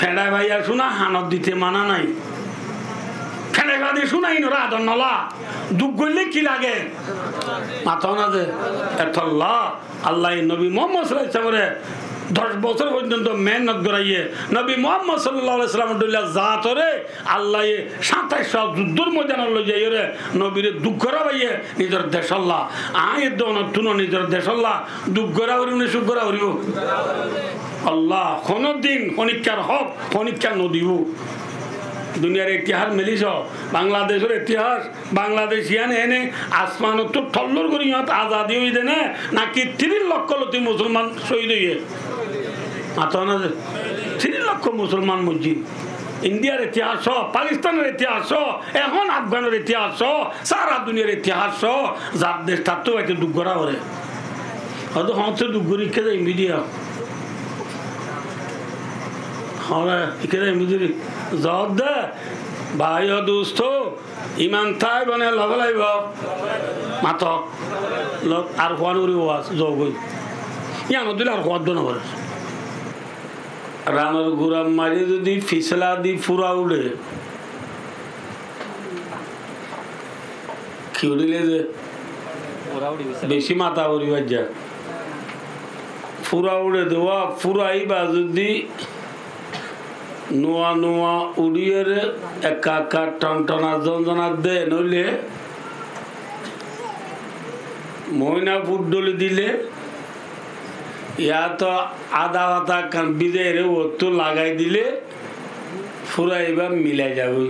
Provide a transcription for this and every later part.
ফেড়ায় ভাইয়া শোনা হানত দিতে মানা নাই ফেড়াই বাদে শোনাই না রাধন নলা দুঃখ করলে কি লাগে মাথা না যে এতল্লাহ আল্লাহ নবী মোহাম্মদ সাল্লাল্লাহু আলাইহি ওয়াসাল্লাম 10 বছর পর্যন্ত মেহনত করাইয়ে নবী মুহাম্মদ সাল্লাল্লাহু আলাইহি ওয়াসাল্লাম দুল্লাহ জাতরে আল্লাহ 27 যুদ্ধের ময়দানে লই যাই রে নবীর দুঃখ করা ভাইয়ে নিজের দেশ আল্লাহ আয় দন তুন নিজের দেশ আল্লাহ দুঃখ করা হরিব না সুখ করা হরিব আল্লাহ কোনদিন পরীক্ষার হক পরীক্ষা নদিব দুনিয়ার ইতিহাস মিলিছ বাংলাদেশের ইতিহাস বাংলাদেশিয়ান এনে আসমান তো ঠল্লর করি আজাদি হয়ে দেনে নাকি 3 লক্ষ লতি মুসলমান শহীদ হইয়ে মাথা না 3 লক্ষ মুসলমান মসজিদ ইন্ডিয়ার ইতিহাস পাকিস্তানের ইতিহাস এখন আফগানের ইতিহাস সারা দুনিয়ার ইতিহাস যার দেশ তার তো একটা দুঃখ করা করে হয়তো হচ্ছে দুঃখ করি কে যায় মিডিয়া হ্যাঁ কে যায় মিডিয়া জব দে ভাই দোস্ত ইমান থাই বনে লগ লাগিব মাত লগ আর হওয়ান করি ওয়াজ যোগ হই ইয়ান দিলে আর হওয়ার দো নবরে রানের গুড়া মারি যদি ফিসলা দি ফুরা উড়ে কি উড়িলে যে বেশি মাথা উড়িবার যা ফুরা উড়ে দেওয়া ফুরাইবা যদি নোয়া নোয়া উড়িয়ে একা একা টনটনা যন্ত্রণা দে নইলে ময়না ফুটডলি দিলে ইয়া তো আদা আদা বিজে রে তো লাগাই দিলে ফুরাইবা মিলাই যাবে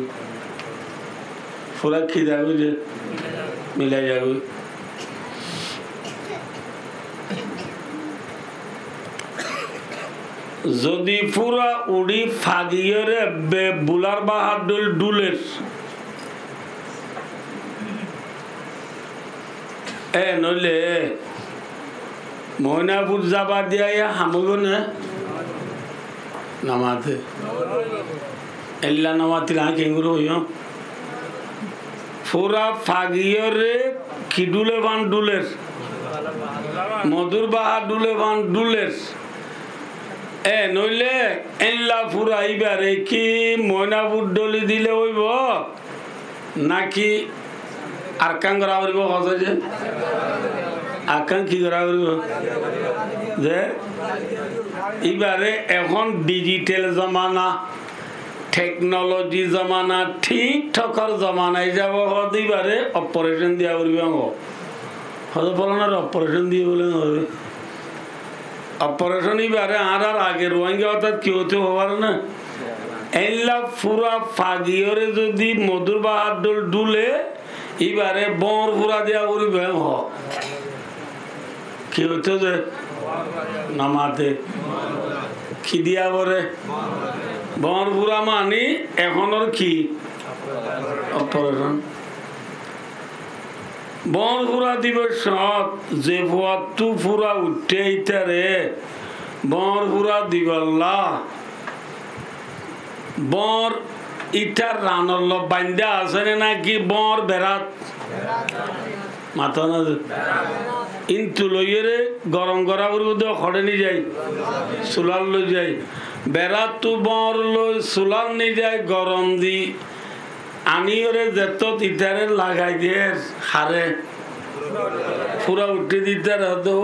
ফুরা কি যাবে যে মিলাই যাবে যদি পুরা উড়ি ফাগিয়ে বুলার বাহাদুর ডুলের নইলে ময়নাপুর যাবা দিয়া হামব না নামাতে এল্লা নামাতে না কেঙ্গুর হইও পুরা ফাগিয়ে কি ডুলে বান ডুলের মধুর বাহাদুলে বান ডুলের নইলে এল্লা ফুরাইবারে কি ময়নাপুর ডলি দিলে হইব নাকি আরকাং করা হইব হসে যে আরকাং কি করা হইব যে এবারে এখন ডিজিটাল জমানা টেকনোলজি জমানা ঠিক ঠকর জমানায় যাব হদিবারে অপারেশন দিয়া করিব হতে বলো না অপারেশন দিয়ে বলে হবে অপারেশন এবারে আর আগে রোহিঙ্গা অর্থাৎ কি হতে হবার না এল্লা ফুরা ফাগিয়রে যদি মধুর বাহাদুর ডুলে এবারে বর ফুরা দেওয়া করিবে কি হচ্ছে যে নামাতে কি দিয়া করে বর ফুরা মানি এখনের কি অপারেশন বর ফুরা দিবস যে ফুয়াতু ফুরা উঠে ইতারে বর ফুরা দিবল্লা বর ইটার রানল বান্ধা আছে নাকি বর বেড়াত মাথা না ইন্তু লইয়ে গরম করা করবো খড়ে নিয়ে যাই চুলার লই যাই বেড়াত তো বর লই চুলার নিয়ে যায় গরম দি আনিওরে যেত ইটারে লাগাই দিয়ে হারে পুরা উঠে দিতে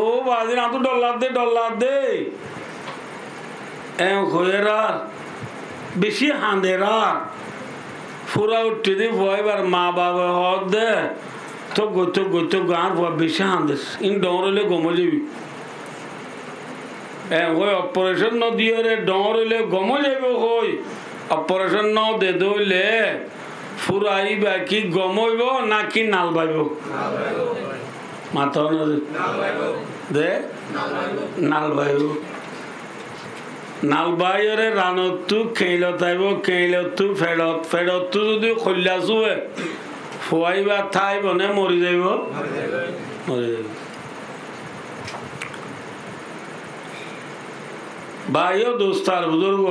ও বাজি না তো ডলার দে হয়েরা বেশি হাঁদেরা পুরা উঠে দি ভয়বার মা বাবা হদ দে তো গতো গাঁর বেশি হাঁদেস ইন ডরলে গমে যাবি ওই অপারেশন ন দিয়ে রে ডরলে গমে যাবে হই অপারেশন ন দে দইলে ফুরাইবা কি গমইব নাকি নাল বাইব মাথা দে নাল বাইব নাল বাইরে রানতু খেইলত আইব খেইলতু ফেরত ফেরতু যদি খল্লা চুয়ে ফুয়াইবা থাইব নে মরি যাইব মরি যাইব ভাইও দোস্তার বুজুর্গ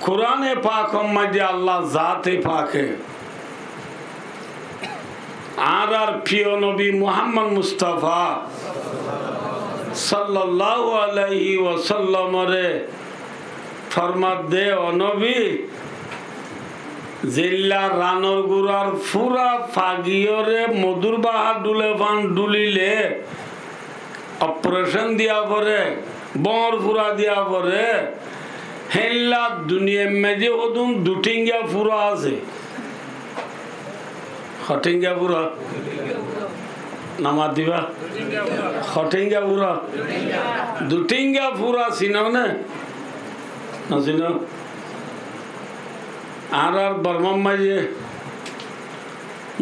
कुरान पाक मध्य अल्लाह जाते पाके आर प्रिय नबी मुहम्मद मुस्तफा সাল্লাল্লাহু আলাইহি ওয়াসাল্লামরে ফরমাত দে ও নবী জিল্লা রানর গুরার ফুরা ফাগিয়রে মধুর বাহা ডুলে ফান ডুলিলে অপারেশন দিয়া পরে বর ফুরা দিয়া পরে হেল্লা দুনিয়া মেজে ওদুম দুটিঙ্গা ফুরা আছে হটিঙ্গা ফুরা নামা দিবা হটিঙ্গা ফুরা দুটিঙ্গা ফুরা চিনাও না চিন আর বর্মা মাঝে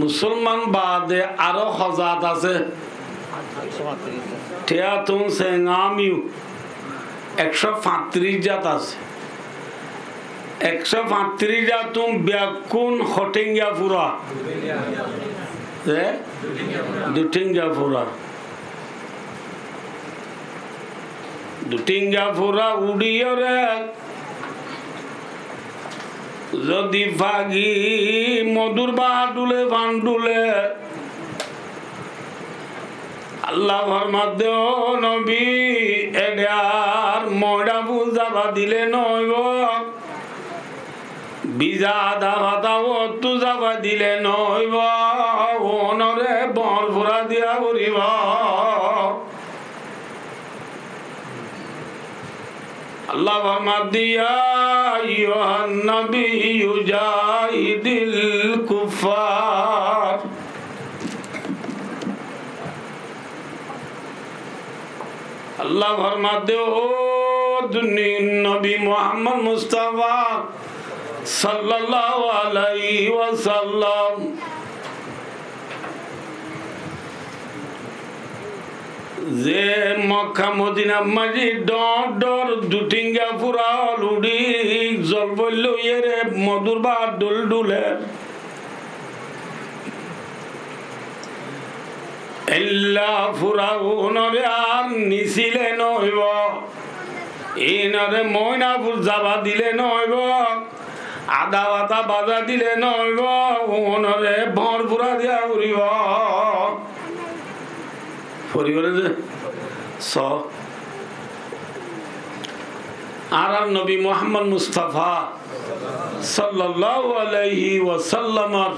মুসলমান বাদে আরো হজাত আছে টিয়াতুন সেঙ্গামিউ 135 জাত আছে 135 জাতুন ব্যাকুন হটিঙ্গা ফুরা দুটিঙ্গা ফুরা দুটিঙ্গা ফুরা উড়িয়রে যদি ফাগি মধুর বাডুলে বান্ডুলে আল্লাহ ফরমাত দে ও নবী এডার ময়ডা বুঝাবা দিলে নইব বিজা দাবা দাও তু যাবা দিলে নইব ওনরে বর ফুরা দিয়া করিব আল্লাহ ফরমাত দিয়া আইয়ুহান নবিয়্যু জাহিদিল কুফার আল্লাহ ফরমাত দে ও দুনিয়ার নবী মুহাম্মদ মুস্তাফা সাল্লাল্লাহু আলাইহি ওয়াসাল্লাম যে মক্কা মদিনা মাঝি ডর দুটিঙ্গা ফুরা লুডি জল বলল এরে মধুর বা ডুল ডুলে এল্লা ফুরা ওনরে আর নিছিলে নইব ইনরে ময়নাপুর যাবা দিলে নইব আদা বাতা বাজা দিলে নইব ওনরে ভর ফুরা দিয়া উড়িব পরিবারে যে আর নবী মুহাম্মদ মুস্তাফা সাল্লাল্লাহু আলাইহি ওয়াসাল্লামর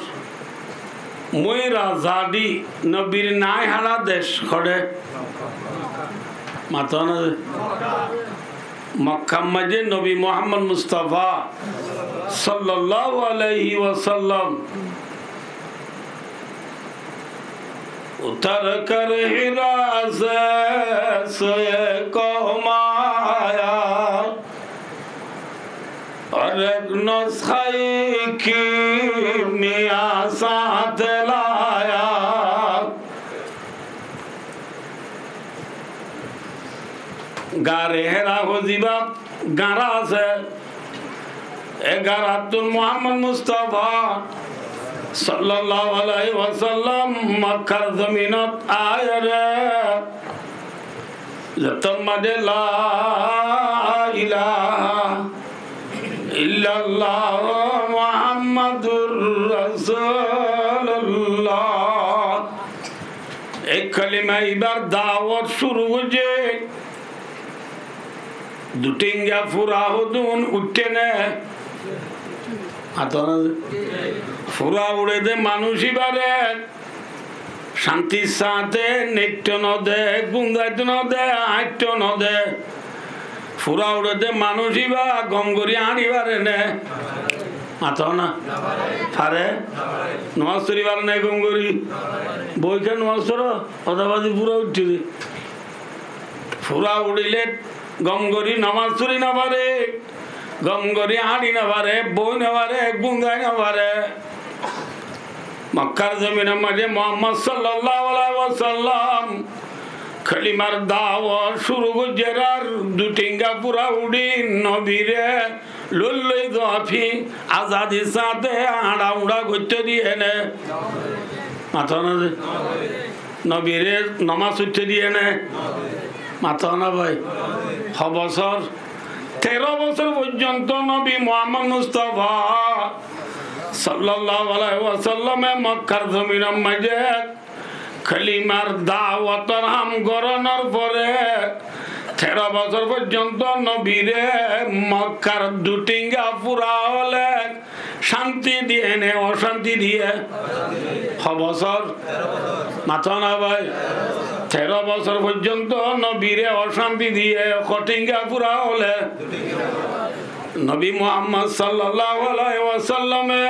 ময়রা জাডি নবীর নাই হারা দেশ খড়ে মাতানা মক্কা মাঝে নবী মুহাম্মদ মুস্তাফা সাল্লাল্লাহু আলাইহি ওয়াসাল্লাম उतर कर हिरा से सोए को माया और एक नुस्खे की मिया साथ लाया गारे हेरा हो जीवा गारा से गारातुल मोहम्मद मुस्तफा सल्लल्लाहु अलैहि वसल्लम मक्का जमीनत आए रे जतमदे ला इलाहा इल्लल्लाह मुहम्मदुर रसूलुल्लाह एक कलिमा इबार दावत शुरू हो जे दुटिंगा फुरा होदुन उठे ने ফুরা উড়ে দে মানুষই বারে শান্তির সাথে নৃত্য নদে গুঙ্গাইত নদে আইট নদে ফুরা উড়ে দে মানুষই বা গম করি আনি বারে নে মাথা না পারে নমাজ তরি বার নাই গম করি বইকে নমাজ তর অদাবাদি পুরা উঠছি ফুরা উড়িলে গম করি নামাজ তরি না পারে গম করি আনি না পারে বই না পারে গুঙ্গাই না পারে মক্কার জমিনের মাঝে মুহাম্মদ সাল্লাল্লাহু আলাইহি ওয়াসাল্লাম কালিমার দাওয়াত শুরু করার দুটিঙ্গা পুরা উড়ি নবীরে লুল্লই দফি আজাদি সাথে আড়া উড়া করতে দিয়ে নে মাথা না নবীরে নামাজ উঠতে দিয়ে নে মাথা না ভাই বছর 13 বছর পর্যন্ত নবী মুহাম্মদ মুস্তাফা সাল্লাল্লাহু আলাইহি ওয়াসাল্লাম মক্কার জমিনের মাঝে কালিমার দাওয়াতের হাম গরনের পরে 13 বছর পর্যন্ত নবীরে মক্কার দুটিঙ্গা পুরা হলে শান্তি দিয়ে নে অশান্তি দিয়ে বছর মাথা না ভাই 13 বছর পর্যন্ত নবীরে অশান্তি দিয়ে কটিঙ্গা পুরা হলে নবী মুহাম্মদ সাল্লাল্লাহু আলাইহি ওয়াসাল্লামে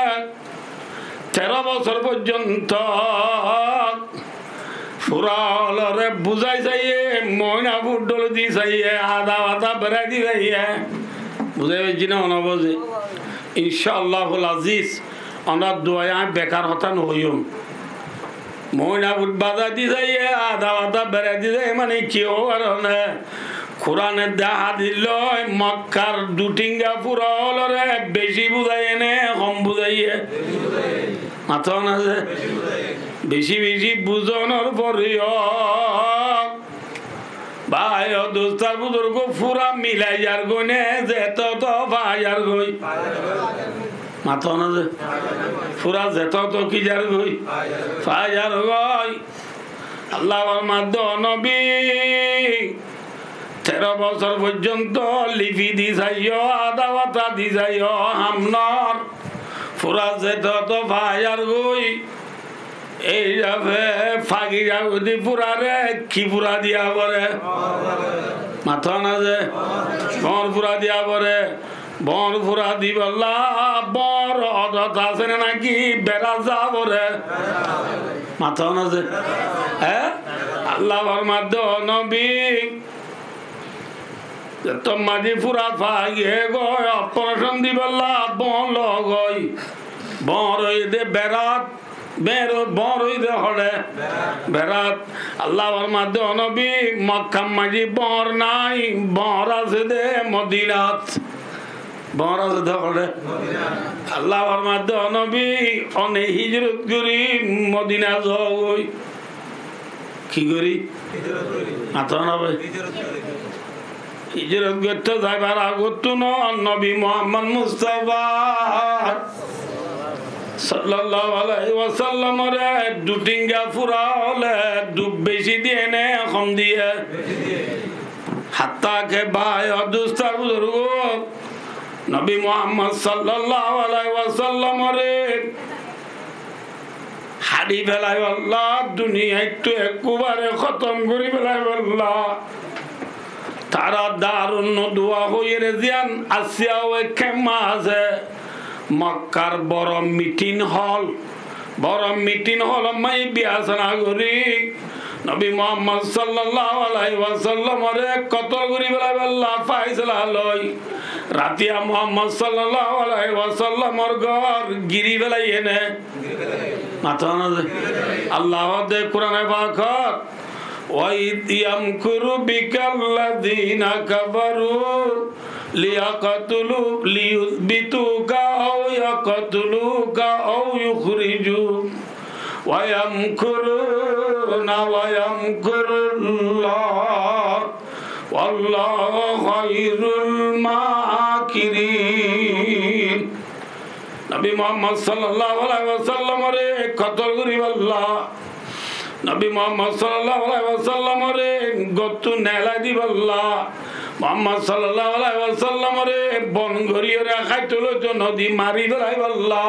13 বছর পর্যন্ত ফুরালরে বুঝাই যাইয়ে ময়না ফুটল দি যাইয়ে আদা আদা বেড়াই দি যাইয়ে বুঝাই পাইছি না অনবজে ইনশাআল্লাহুল আজিজ অনার দোয়া বেকার হতা নহইম ময়না ফুট বাধা দি যাইয়ে আদা আদা বেড়াই দি যাই মানে কেউ কারণে কোরআনে দেখা দিল মক্কার দুটিঙ্গা ফুরালরে বেশি বুঝাই এনে কম বুঝাইয়ে মাথা না যে বেশি বেশি বুঝানোর পরেও ভাই দোস্তার বুজুর্গ পুরা মিলাই যার গনে যেত তো ভাইয়ার গই মাথা না যে পুরা যেত তো কি যার গই ভাইয়ার গই আল্লাহর মাধ্যমে নবী 13 বছর পর্যন্ত লিপি দি যাইও আদা বাতা দি যাইও হামনর পুরা যেত তো ভাইয়ার গই এই যাবে ফাঁকি যাবে পুরারে কি পুরা দিয়া পরে মাথা না যে বর পুরা দিয়া পরে বর পুরা দিবল্লা বর অদত আছে নাকি বেড়া যা পরে মাথা না যে হ্যাঁ আল্লাহর মাধ্যমে নবী তোমাজি পুরা ফাঁকি গয় অপারেশন দিবল্লা বন লগই বর দে বেড়াত বড়ই দে হলে বেড়াত আল্লাহর মাধ্যমে নবী মক্কা মাঝি বর নাই বর আছে দে মদিনাত বর আছে দে হলে আল্লাহর মাধ্যমে নবী অনেক হিজরত করি মদিনা যাই কি করি মাথা না ভাই হিজরত করতে যাইবার আগত নবী মুহাম্মদ মুস্তাফা সাল্লাল্লাহু আলাইহি ওয়াসাল্লাম রে দুটিঙ্গা পুরা হলে দুব বেশি দিয়ে নে কম দিয়ে হাত্তা কে ভাই দুস্তার বুজুর্গ নবী মুহাম্মদ সাল্লাল্লাহু আলাইহি ওয়াসাল্লাম রে হাড়ি ফেলাই আল্লাহ দুনিয়া একটু একবারে খতম করি ফেলাই আল্লাহ তারা দারুণ দোয়া হয়ে রে জিয়ান আসিয়া ওই খেমা আছে মক্কার বড় মিটিং হল মাই বিয়াসনা করি নবী মুহাম্মদ সাল্লাল্লাহু আলাইহি ওয়াসাল্লাম রে কতল করি বেলা আল্লাহ ফায়সালা লই রাতিয়া মুহাম্মদ সাল্লাল্লাহু আলাইহি ওয়াসাল্লামর ঘর গিরি বেলাই এনে মাথা না আল্লাহ দে কোরআনে পাক ওয়াইদ ইয়ামকুরু বিকাল্লাযিনা কাফারু লিয়াকাতুলু লিয়ুসবিতুকা আও ইয়াকাতুলুকা আও ইউখরিজু ওয়া ইয়ামকুরুনা ওয়া ইয়ামকুরুল্লাহ ওয়াল্লাহু খায়রুল মাকিরিন নবী মুহাম্মদ সাল্লাল্লাহু আলাইহি ওয়াসাল্লাম রে কতল করি আল্লাহ নবী মুহাম্মদ সাল্লাল্লাহু আলাইহি ওয়াসাল্লাম রে গতু নেলা দিব আল্লাহ মুহাম্মদ সাল্লাল্লাহু আলাইহি ওয়াসাল্লাম রে বন ঘরিয়ে রাখাই তোলো তো নদী মারি ফেলাই আল্লাহ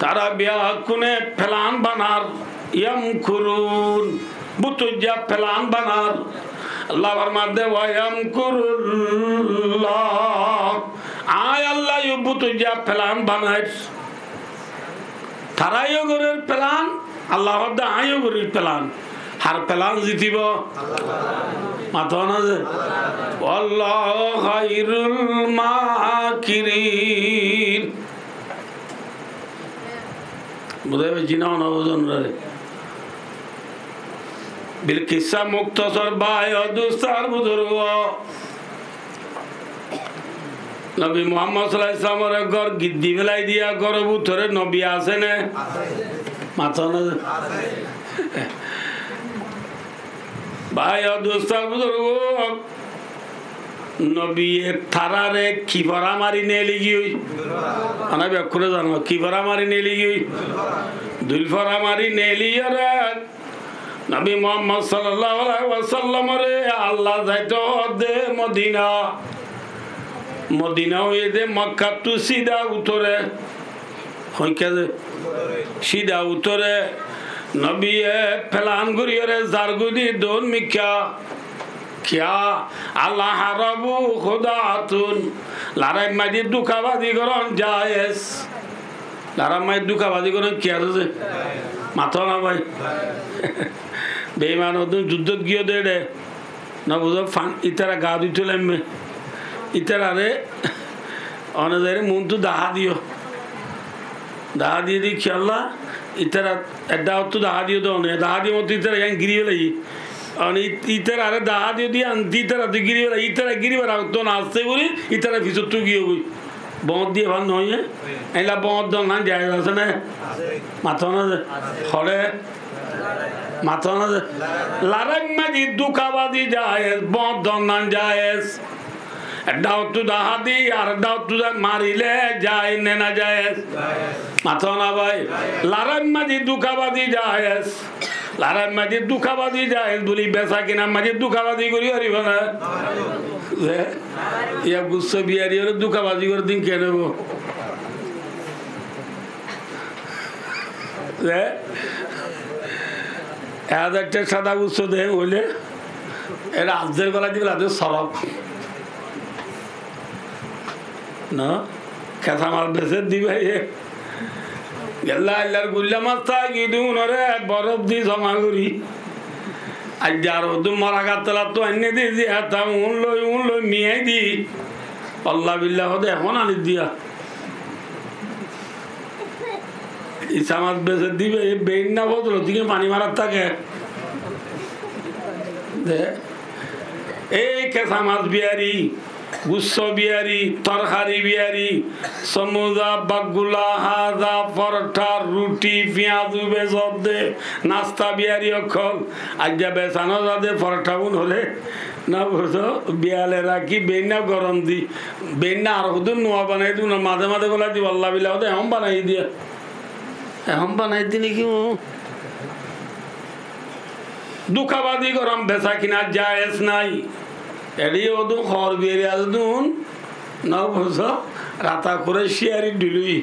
তারা বিয়া কোনে ফেলান বানার ইয়ামকুরুন বুতুজা ফেলান বানার আল্লাহর মাধ্যমে ওয়ায়ামকুরুল্লাহ আয় আল্লাহ ইউ বুতুজা ফেলান বানাই তারাইও গরের প্লান আল্লাহ দা আইও গরের প্লান হার প্লান জিতিব মাথা না যে আল্লাহু খায়রুল মাকিরিন বুঝাবে জিনাও না বুঝন রে বিল কিসা মুক্তসর বায় দুস্তার বুজুর্গ নবী মুহাম্মদ সাল্লাল্লাহু আলাইহি ওয়াসাল্লামের ঘর গিদ্দি ফেলাই দিয়া ঘর ভিতরে নবী আছে না মাথা না ভাই দুস্তার বুজুর্গ নবী থারারে কিফরা মারি নে লিগি আনা ব্যাকুরে জানো কিফরা মারি নে লিগি দুলফর আমারি নেলিয়রে নবী মুহাম্মদ সাল্লাল্লাহু আলাইহি ওয়াসাল্লাম রে আল্লাহ যাইতো দে মদিনা মদিনা হয়ে দে মক্কা টু সিধা উত্তরে হইকে সিধা উত্তরে নবী ফেলান ঘুরিয়ে জারগুদি দোন মিকা क्या अल्लाह रबू खुदातुन लारा मादी दुखाबादी करन जायस लारा मादी दुखाबादी करन क्या रे माथा ना भाई बेईमान ओदन युद्ध गियो दे ना बुझो फान इतरा गा दितले में इतरा रे अनजारे मुंतु दाहा दियो दाहा दिए दी खेला इतरा एडा तो दाहा दियो तो ने दाहा दियो मत इतरा यहां गिरियो लई आणि इतर अरे दहा दिवस आणि इतर गिरीवर इतर गिरीवर तो नाचते बोली इतर फिसत गियो हुई बहुत दिए भान नहीं है ऐला बहुत दो ना जायज আছে না মাথা না হলে মাথা না লারাক মাজি দুখাবাদি জায়েজ বহুত দো না জায়েজ দাও তো দহা দি আর দাও তো মারিলে যায় না জায়েজ মাথা না ভাই লারাক মাজি দুখাবাদি জায়েজ লারার মাঝে দুঃখাবাদী যায় বলি বেচা কিনা মাঝে দুঃখাবাদী করি হারিব না ইয়া গুচ্ছ বিয়ারি হলে দুঃখাবাদী করে দিন কে নেব একটা সাদা গুচ্ছ দেখ বলে এটা আজদের গলা দিবে আজদের সরব না খেসা মাল বেচে দিবে গেল্লা আল্লাহর গুল্লা মাছ থাকি দিন রে বরফ দি জমা করি আর যার ওদু মরা গাতলা তো এনে দিয়েছি এটা উন লই মিয়াই দি আল্লাহ বিল্লাহ হতে এখন আনি দিয়া ইসা মাছ বেচে দিবে বেইন না বদল দিকে পানি মারার থাকে এই কেঁচা মাছ বিয়ারি গুচ্ছ বিয়ারি তরকারি বিয়ারি সমুজা বাগুলা হাজা পরোটা রুটি পেঁয়াজ বেজব দে নাস্তা বিয়ারি অক্ষল আজ যা বেচানো যাদের পরোটা বুন হলে না বুঝো বিয়ালে রাখি বেন্না গরম দি বেন্না আর হুদুর নোয়া বানাই দিও না মাঝে মাঝে বলা দিব আল্লাহ বিল্লাহ হতে এখন বানাই দিয়া এখন বানাই দি নাকি দুঃখাবাদী গরম বেচা কিনা জায়েজ নাই এডি ওদু খর বিয়ারি আদুন না বুঝো রাতা করে শিয়ারি ডিলুই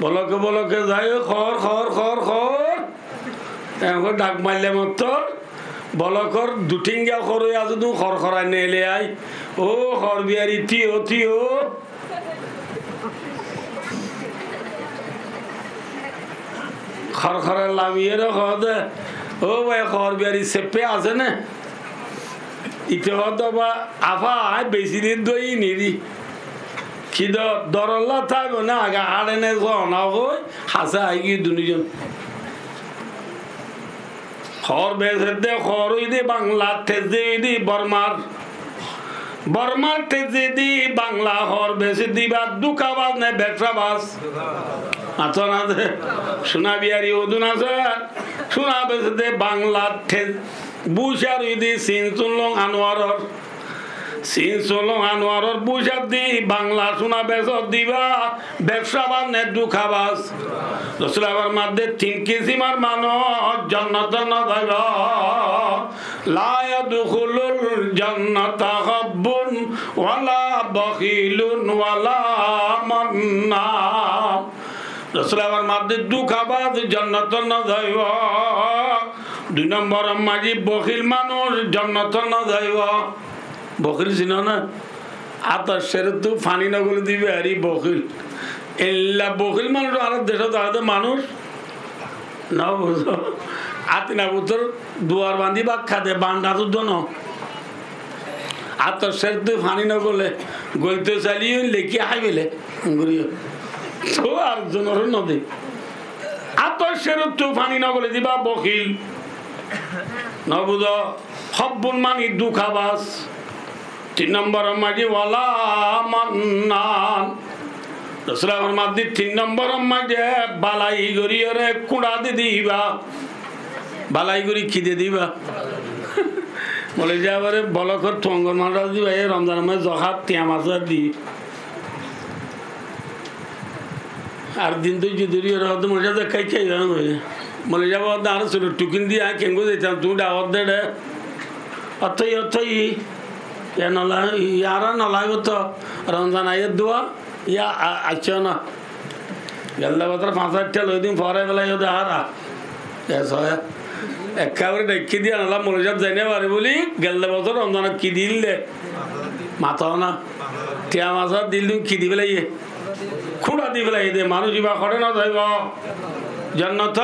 বলকে যায় খর খর খর খর এখন ডাক মারলে মত বলকর দুটিঙ্গা খর আদু খর খরা নেলে আই ও খর বিয়ারি থিও খর খরে লামিয়ে দে ও ভাই খর বিয়ারি সেপে আছে না ইতে হতো বা আফা বেশি দিন দই নিদি খিদ দরল্লা থাকবো না আগে হাড়ে নে না হই হাসা আইগি দুজন খর বেসে দে খর দে বাংলা তেজে দি বর্মার তেজে দি বাংলা খর বেসে দিবা দুকাবাজ নে ব্যবসাবাজ আচ্ছা না দে সোনা বিয়ারি ওদুন আছে সোনা বেসে দে বাংলা তেজ বুঝার ইদি সিন চুনলং আনোয়ারর বুঝার দি বাংলা শোনা বেচত দিবা ব্যবসা বান্নে দুঃখাবাজ রসুলাবার মধ্যে 3 কিসিমার মানুষ জান্নাত না যাইব লা ইয়াদখুলুল জান্নাতা হাব্বুন ওয়ালা বখিলুন ওয়ালা মান্নান রসুলাবার মধ্যে দুঃখাবাজ জান্নাত না যাইব 2 নম্বর মাঝি বখিল মানুষ জান্নাত না যাইব বখিল ছিল না আতশের তো ফানি না করে দিবে আরে বখিল এল্লা বখিল মানুষ আর দেশ দাঁড়াতে মানুষ না বুঝো আতিনা পুত্র দুয়ার বান্ধি বা খাতে বান্ডা তো দোনো আতশের তো ফানি না করলে গলতে চালিয়ে লেখি হাই বেলে ঘুরিয়ে তো আর জনের নদী আতশের তো ফানি না করলে দিবা বখিল না বুঝো হব্বুন মানি দুঃখাবাস 3 নম্বর মাঝি ওয়ালা মান্নান রসুলার মাঝি 3 নম্বর মাঝে বালাই গরিয়রে কুড়া দি দিবা বালাই গরি খিদে দিবা বলে যে আবারে বলকর টঙ্গর মারা দিবা এই রমজান মাস জহাত তিয়া মাছ দি আর দিন তুই যদি মনে যাতে খাই খাই মনে যাবো আর ছিল টুকিন দিয়ে কেঙ্গু দিতাম তুমি ডাবর দে অথই অথই নলা ইয়ারা নলাইব তো রমজান আইয়ের দোয়া ইয়া আচ্ছা না গেলে বছর 5-8টা লই দিন পরে বেলা ইয়ে হারা একেবারে ডেকে দিয়ে আনলাম মনে যাব জানে পারে বলি গেলে বছর রমজানত কি দিলে মাথাও না টিয়া মাছ দিল কি দি পেলাই খুঁড়া দি পেলাই দে মানুষ ইবা করে না যাইব জান্নাত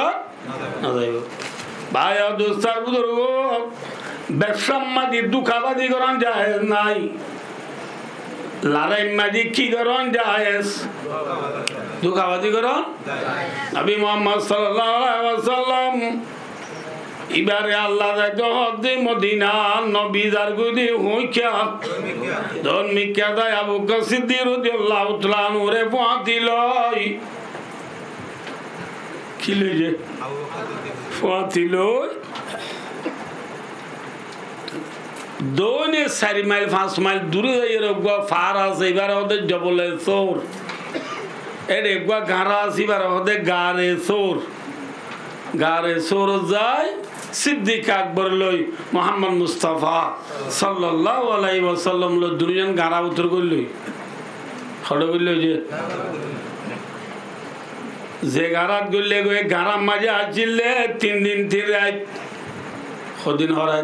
না যাইব ভাই দোস্তার বুজুর্গ ব্যবসাম্মাদি দুঃখাবাদি করন যায় নাই লড়াইমাদি কি করন যায় দুঃখাবাদি করন নবী মুহাম্মদ সাল্লাল্লাহু আলাইহি ওয়াসাল্লাম ইবারে আল্লাহ রাজে মদিনা নবী জারগুদি হইকা দন মিকা দায় আবু বকর সিদ্দিক রাদিয়াল্লাহু তাআলা নূরে ফাতিলই কি লইছে ফাতিলই দোনে 4 মাইল 5 মাইল দূরে যাইয়ে রগবা ফার আছে এবার ওদের জবলে সোর এর একবা গারা আছে এবার ওদের গারে সোর যায় সিদ্দিক আকবর লই মোহাম্মদ মুস্তাফা সাল্লাল্লাহু আলাইহি ওয়াসাল্লাম লো দুজন গারা উত্তর করলই খড় করল যে গারাত গলে গয়ে গারা মাঝে আসলে 3 দিন 3 রাত কদিন হরাই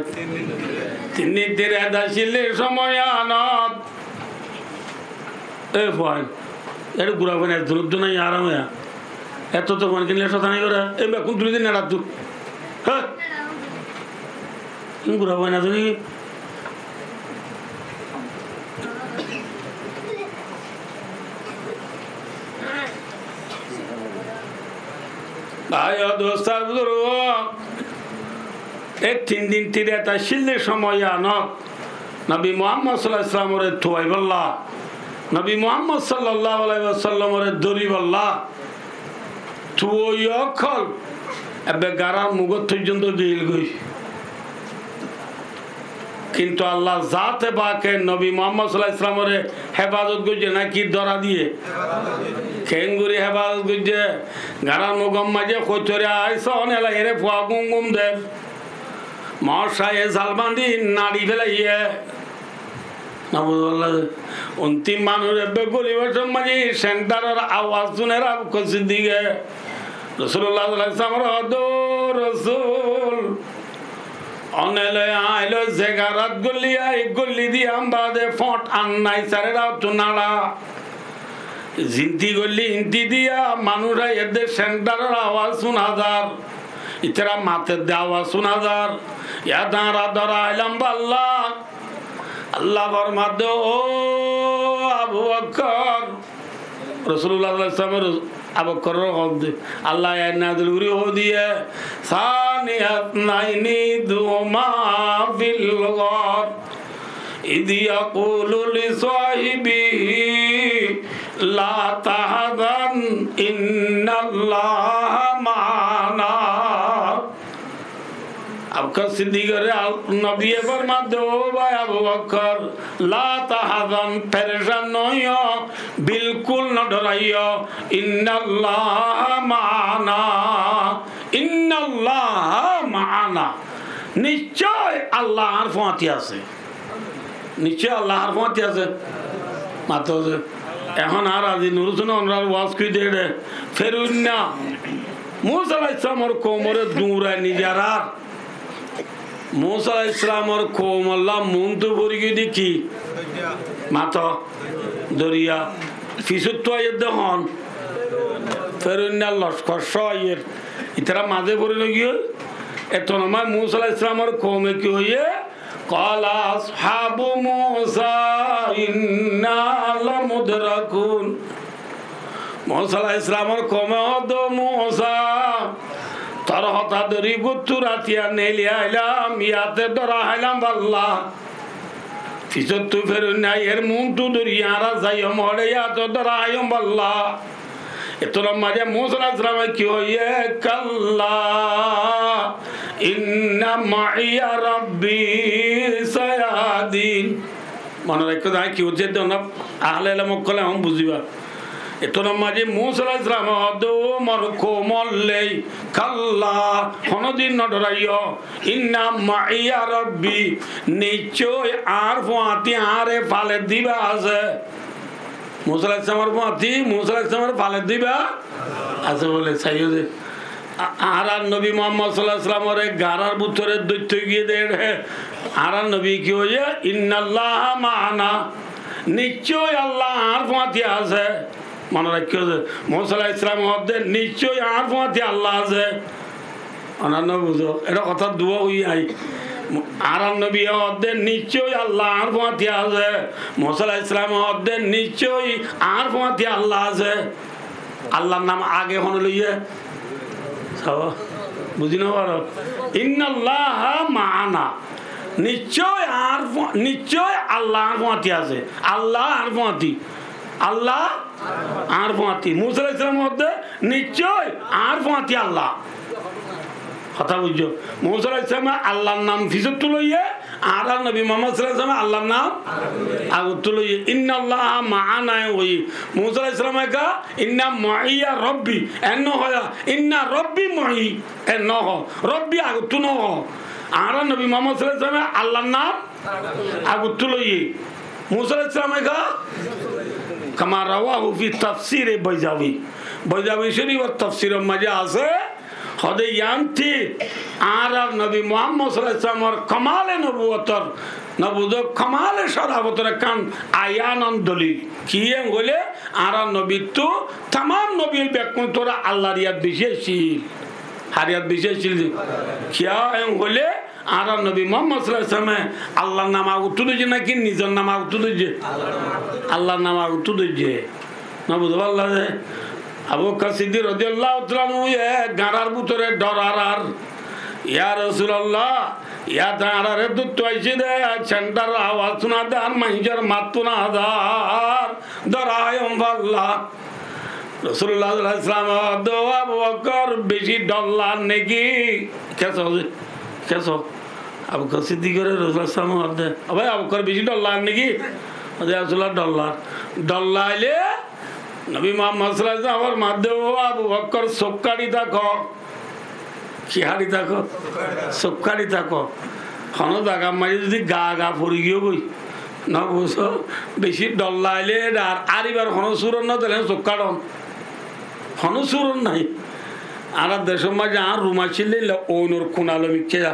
3 দিন 3 রাত আসলে সময় আনত এ ফাইন এর গুড়া বানা দুরুদ নাই আরাম এত তো কোন কিনলে শতানি করে এ কোন দুই দিন রাত হ্যাঁ গুড়া বানা তুমি ভাই দোস্তার বুজুর্গ এই 3 দিন 3 রাত আসলে সময় আনত নবী মুহাম্মদ সাল্লাল্লাহু আলাইহি ওয়াসাল্লামের থুয়াইবাল্লাহ নবী মুহাম্মদ সাল্লাল্লাহু আলাইহি ওয়াসাল্লামের দরিবাল্লাহ থুয়খল এবে গারা মুগত পর্যন্ত গিল গই কিন্তু আল্লাহ জাতে পাকে নবী মুহাম্মদ সাল্লাল্লাহু আলাইহি ওয়াসাল্লামের হেফাজত করছে নাকি ধরা দিয়ে কেঙ্গুরি হেফাজত করছে গারা মুগম মাঝে কইতরে আইসা অনেলা হেরে ফুয়া গুম দে মশায়ে জালবান্দি নাড়ি ফেলাইয়ে অন্তিম মানুষের গরিবের মাঝে সেন্টারের আওয়াজ শুনে কষির দিকে রাসূলুল্লাহ রসুল অনেলে আইলো জেগারাত গল্লি দিয়ে আমবাদে ফট আন্নাই সারেরা তো নাড়া জিন্তি গল্লি ইন্তি দিয়া মানুষরা এদের সেন্টারের আওয়াজ শোনা যার ইতারা মাতের দিয়ে আওয়াজ শোনা যার ইয়া দাঁড়া ধরা আইলাম আল্লাহ আল্লাহ ফরমাতে ও আবু বকর রাসূলুল্লাহ সাল্লাল্লাহু আলাইহি ওয়াসাল্লাম আবু বকরের হদে আল্লাহ এর নাযিল করি ও দিয়ে সানিয়াত নাইনি দুমা ফিল গার ইদি ইয়াকুলু লিসাহিবিহি লা তাহজান ইন্নাল্লাহা মা'ানা आपका सिद्दीक़ नबी फरमाते हो भाई अबू बकर ला तहज़न परेशान न होइयो बिल्कुल न डराइयो इन्नल्लाह मा'ाना निश्चय আল্লাহর ফাঁতি আছে নিশ্চয় আল্লাহর ফাঁতি আছে মাত্র এখন আর আজি নুরুসুন ওনার ওয়াজ কই দেড়ে ফেরুন না মুসা আলাইহিস সালামের কোমরে দূরা নিজারার मूसा इस्लाम और कौम अल्लाह मुंतु बुरगी दिखी माता दरिया फिसुत्तो आयत हन फिर इन्ना लश्कर शायर इतना माजे बुरी लगी है इतना मैं मूसा इस्लाम और कौम की हुई है काला अस्हाबु मूसा इन्ना लमुदरकुन मूसा इस्लाम और कौम हो दो मूसा তার হতা দরি গুতুরাতিয়া নেলি আইলাম ইয়াতে ধরা আইলাম আল্লাহ ফিসত তু ফেরুন না এর মুন তু দরিয়ারা যাইও মরে ইয়াতে ধরা আইম আল্লাহ এতর মাঝে মুসা আলাইহিস সালাম কি হইয়ে কাল্লা ইন্না মাইয়া রাব্বি সায়াদিন মনে রাখো দা কি হচ্ছে তো না আহলে ইলম কলে हम বুঝিবা এতর মাঝে মুসা আলাইহিস সালাম দো মরকো মল্লে কাল্লা হনদিন নডরাইও ইন্না মাইয়া রব্বি নিশ্চয় আর ফাতি আরে ফালে দিবা আছে মুসা আলাইহিস সালামের ফাতি মুসা আলাইহিস সালামের ফালে দিবা আছে বলে সাইয়দে আর নবী মুহাম্মদ সাল্লাল্লাহু আলাইহি ওয়াসাল্লামের গারার ভিতরে দৈত্য গিয়ে দেয় আর নবী কি হয়ে ইন্নাল্লাহা মা'ানা নিশ্চয় আল্লাহ আর ফাতি আছে মনে রাখিও যে মুসা আলাইহিস সালাম হতে নিশ্চয় আর ফাতি আল্লাহ আছে অনন্য বুঝো এটা কথা দুয়া হই আই আর নবী হতে নিশ্চয় আল্লাহ আর ফাতি আছে মুসা আলাইহিস সালাম হতে নিশ্চয় আর ফাতি আল্লাহ আছে আল্লাহর নাম আগে হন লইয়ে বুঝি না পারো ইন্নাল্লাহা মা'ানা নিশ্চয় আর নিশ্চয় আল্লাহ আর ফাতি আছে আল্লাহ আর ফাতি আল্লাহ আর ফাতি মুসা আলাইহিস সালাম হতে নিশ্চয় আর ফাতি আল্লাহ কথা বুঝছো মুসা আলাইহিস সালাম আল্লাহর নাম ফিজত তুলইয়ে আর নবী মুহাম্মদ সাল্লাল্লাহু আলাইহি ওয়াসাল্লাম আল্লাহর নাম আগত তুলইয়ে ইন্নাল্লাহা মা'ানা ওই মুসা আলাইহিস সালাম কা ইন্না মাইয়া রব্বি এন হয় ইন্না রব্বি মাই এন হ রব্বি আগত তুন আর নবী মুহাম্মদ সাল্লাল্লাহু আলাইহি ওয়াসাল্লাম আল্লাহর নাম আগত তুলইয়ে মুসা আলাইহিস সালাম কা কামা রাওয়াহু ফি তাফসীর বাইজাবি শরীফ আর তাফসীরের মাঝে আছে হদে ইয়ান্তি আর নবী মুহাম্মদ সাল্লাল্লাহু আলাইহি ওয়াসাল্লামের কামালে নবুয়তর নবুদ কামালে শরাফতর কান আয়ানন দলিল কি এম বলে আর নবী তো तमाम নবীর ব্যাকুল তোরা আল্লাহর ইয়াদ বিশেষশীল হারিয়াত বিশেষশীল কিয়া এম বলে আর নবী মুহাম্মদ সাল্লাল্লাহু আলাইহি ওয়াসাল্লাম আল্লাহর নাম আগুতুলুজি নাকি নিজের নাম আগুতুলুজি আল্লাহর নাম আগুতুলুজি নবুদ আল্লাহ আবু বকর সিদ্দিক রাদিয়াল্লাহু তাআলা আনহু গারার ভিতরে ডরার ইয়া রাসূলুল্লাহ ইয়া দাঁড়ারে দুধ আইছে দে সেন্টার আওয়াজ শোনা দে আর মাইজার মাত না দার দরায়ম আল্লাহ রাসূলুল্লাহ সাল্লাল্লাহু আলাইহি ওয়াসাল্লাম দো আবু বকর বেশি ডল্লার নাকি কেসো আবু বকর সিদ্দিকের রাসূলুল্লাহ সাল্লাল্লাহু আলাইহি ওয়াসাল্লাম ভাই আবু বকর বেশি ডল্লার নাকি রাসূলুল্লাহ ডল্লাইলে নবী মুহাম্মদ সাল্লাল্লাহু আলাইহি ওয়াসাল্লাম মাধ্যম আবু বকর সক্কারি থাকো কি হারি থাকো সক্কারি থাকো হন জায়গা মাঝে যদি গা পড়ি গিয়ে বই না বুঝো বেশি ডল্লাইলে আর এবার হনসুরন না তাহলে সক্কারন হনসুরন নাই আর দেশের মাঝে আর রুমা ছিল ওইনোর খুনালো মিক্ষে যা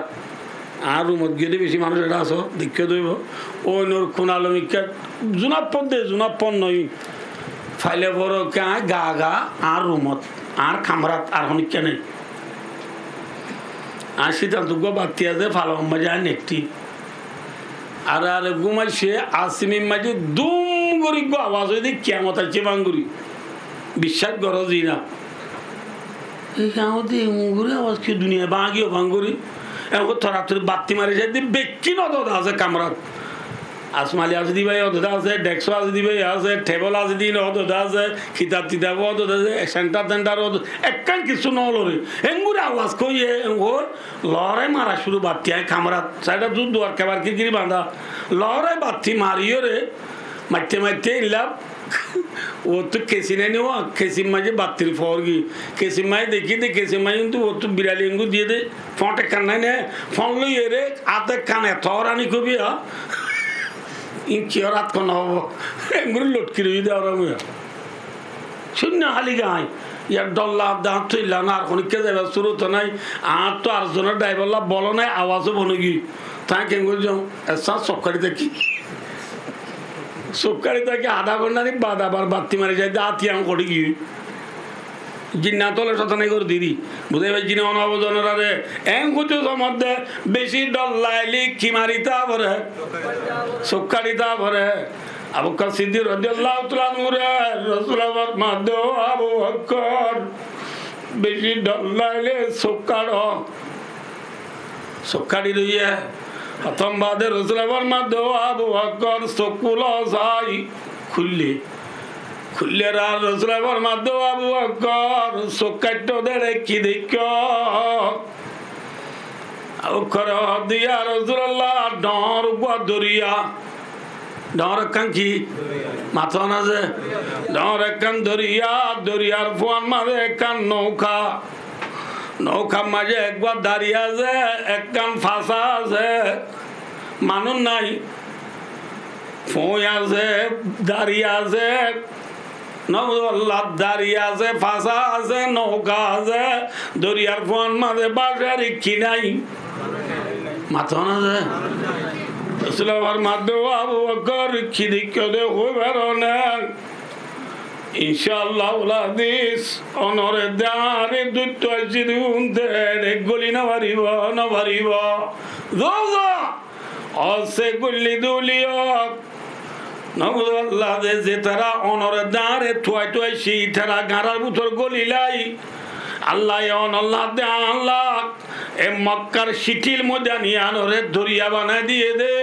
আর রুমত গিয়ে বেশি মানুষ এটা আসো দেখে দইব ওইনোর খুনালো মিক্ষে জুনাপ্পন দে জুনাপ্পন নই ফাইলে বড় কে গা আর রুমত আর খামরাত আর হনিকে নেই আর সিদ্ধান্ত বাতি আছে ফালম মাঝে আর নেকটি আর ঘুমাই সে আসিমি মাঝে দুম করি আওয়াজ হয়ে কেমত আছে বাঙ্গুরি বিশ্বাস করো জি না এই গাঁৱতে মুগুরি আওয়াজ কি দুনিয়া বাঁগিও বাঙ্গুরি এমন থরাথরি বাতি মারি যায় বেকি নদ আছে কামরাত আসমালি আছে দিবে অদা আছে ডেস্ক আছে দিবে আছে টেবল আছে দিন অদা আছে কিতাব তিতাব অদা আছে সেন্টার একখান কিছু নলরে এঙ্গুরে আওয়াজ কইয়ে ওর লড়ে মারা শুরু বাতি আয় কামরাত সাইডা দুধ দুয়ার খাবার কিরি বাঁধা লড়ে বাতি মারিও রে মারতে ইলাম ও তো কেসি নাই নেওয়া কেসির মাঝে বাতির ফর গিয়ে কেসির মাঝে দেখি দে কেসির মাঝে কিন্তু ও তো বিড়ালি এঙ্গু দিয়ে দে ফোনটা কান্নাই নে ফোন লইয়ে রে আতে কানে থরানি কবি কি রাত কোন হবো এগুলো লটকি রয়ে দেওয়া শূন্য হালি গাই ইয়ার ডল্লা দাঁত থইলা না আর খনিকে যাবে শুরু তো নাই আর তো আর জনের ড্রাইভারলা বলো নাই আওয়াজও বনে গি তাই কেঙ্গুর যাও এসা সবকারি দেখি সবকারি তাকে আধা ঘন্টা নি বাদ আবার বাতি মারি যায় দাঁত ইয়াং করে গিয়ে জিন্না তলে সতানাই করে দিদি বুঝাই ভাই জিনে অনবজনরা রে এং কুচু মধ্যে বেশি ডল্লাইলি কি মারিতা ভরে সবকারিতা ভরে আবু বকর সিদ্দিক রাদিয়াল্লাহু তাআলা আনহু রাসূলুল্লাহর মাধ্যম আবু বকর বেশি ডল্লাইলে সবকারি রইয়া প্রথম বাদে রাসূলুল্লাহর মাধ্যম আবু বকর সকুল যাই খুললে রাসূলুল্লাহর মাধ্যম আবু বকর সকাইটো দেড়ে কি দেখো আবু বকর দিয়া রাসূলুল্লাহ ডর গদরিয়া ডর একখান কি মাথা না যে ডর একখান দরিয়া দরিয়ার ফোয়ান মাঝে একখান নৌকা নৌকার মাঝে একবার দাঁড়িয়ে আছে একখান ফাঁসা আছে মানুষ নাই ফোঁই আছে দাঁড়িয়ে আছে দাঁড়িয়ে আছে ফাঁসা আছে নৌকা আছে দরিয়ার ফোয়ান মাঝে বাসার ইচ্ছি নাই মাথা না যে ইসলামের মাধ্যমে আবু বকর খিদিকে হইবে ইনশাআল্লাহ হাদিস অনরে দারে দুত জিদুনতে গলি না পারিব রোজা অসে গলি দুলিও নবুল্লাহ যে তারা অনরে দারে থুয়াই সেই তারা গাড়ার ভিতর গলিলাই আল্লাহ আল্লাহ দে আল্লাহ এ মক্কার শিথিল মধ্যে নিয়ে আনরে দরিয়া বানাই দিয়ে দে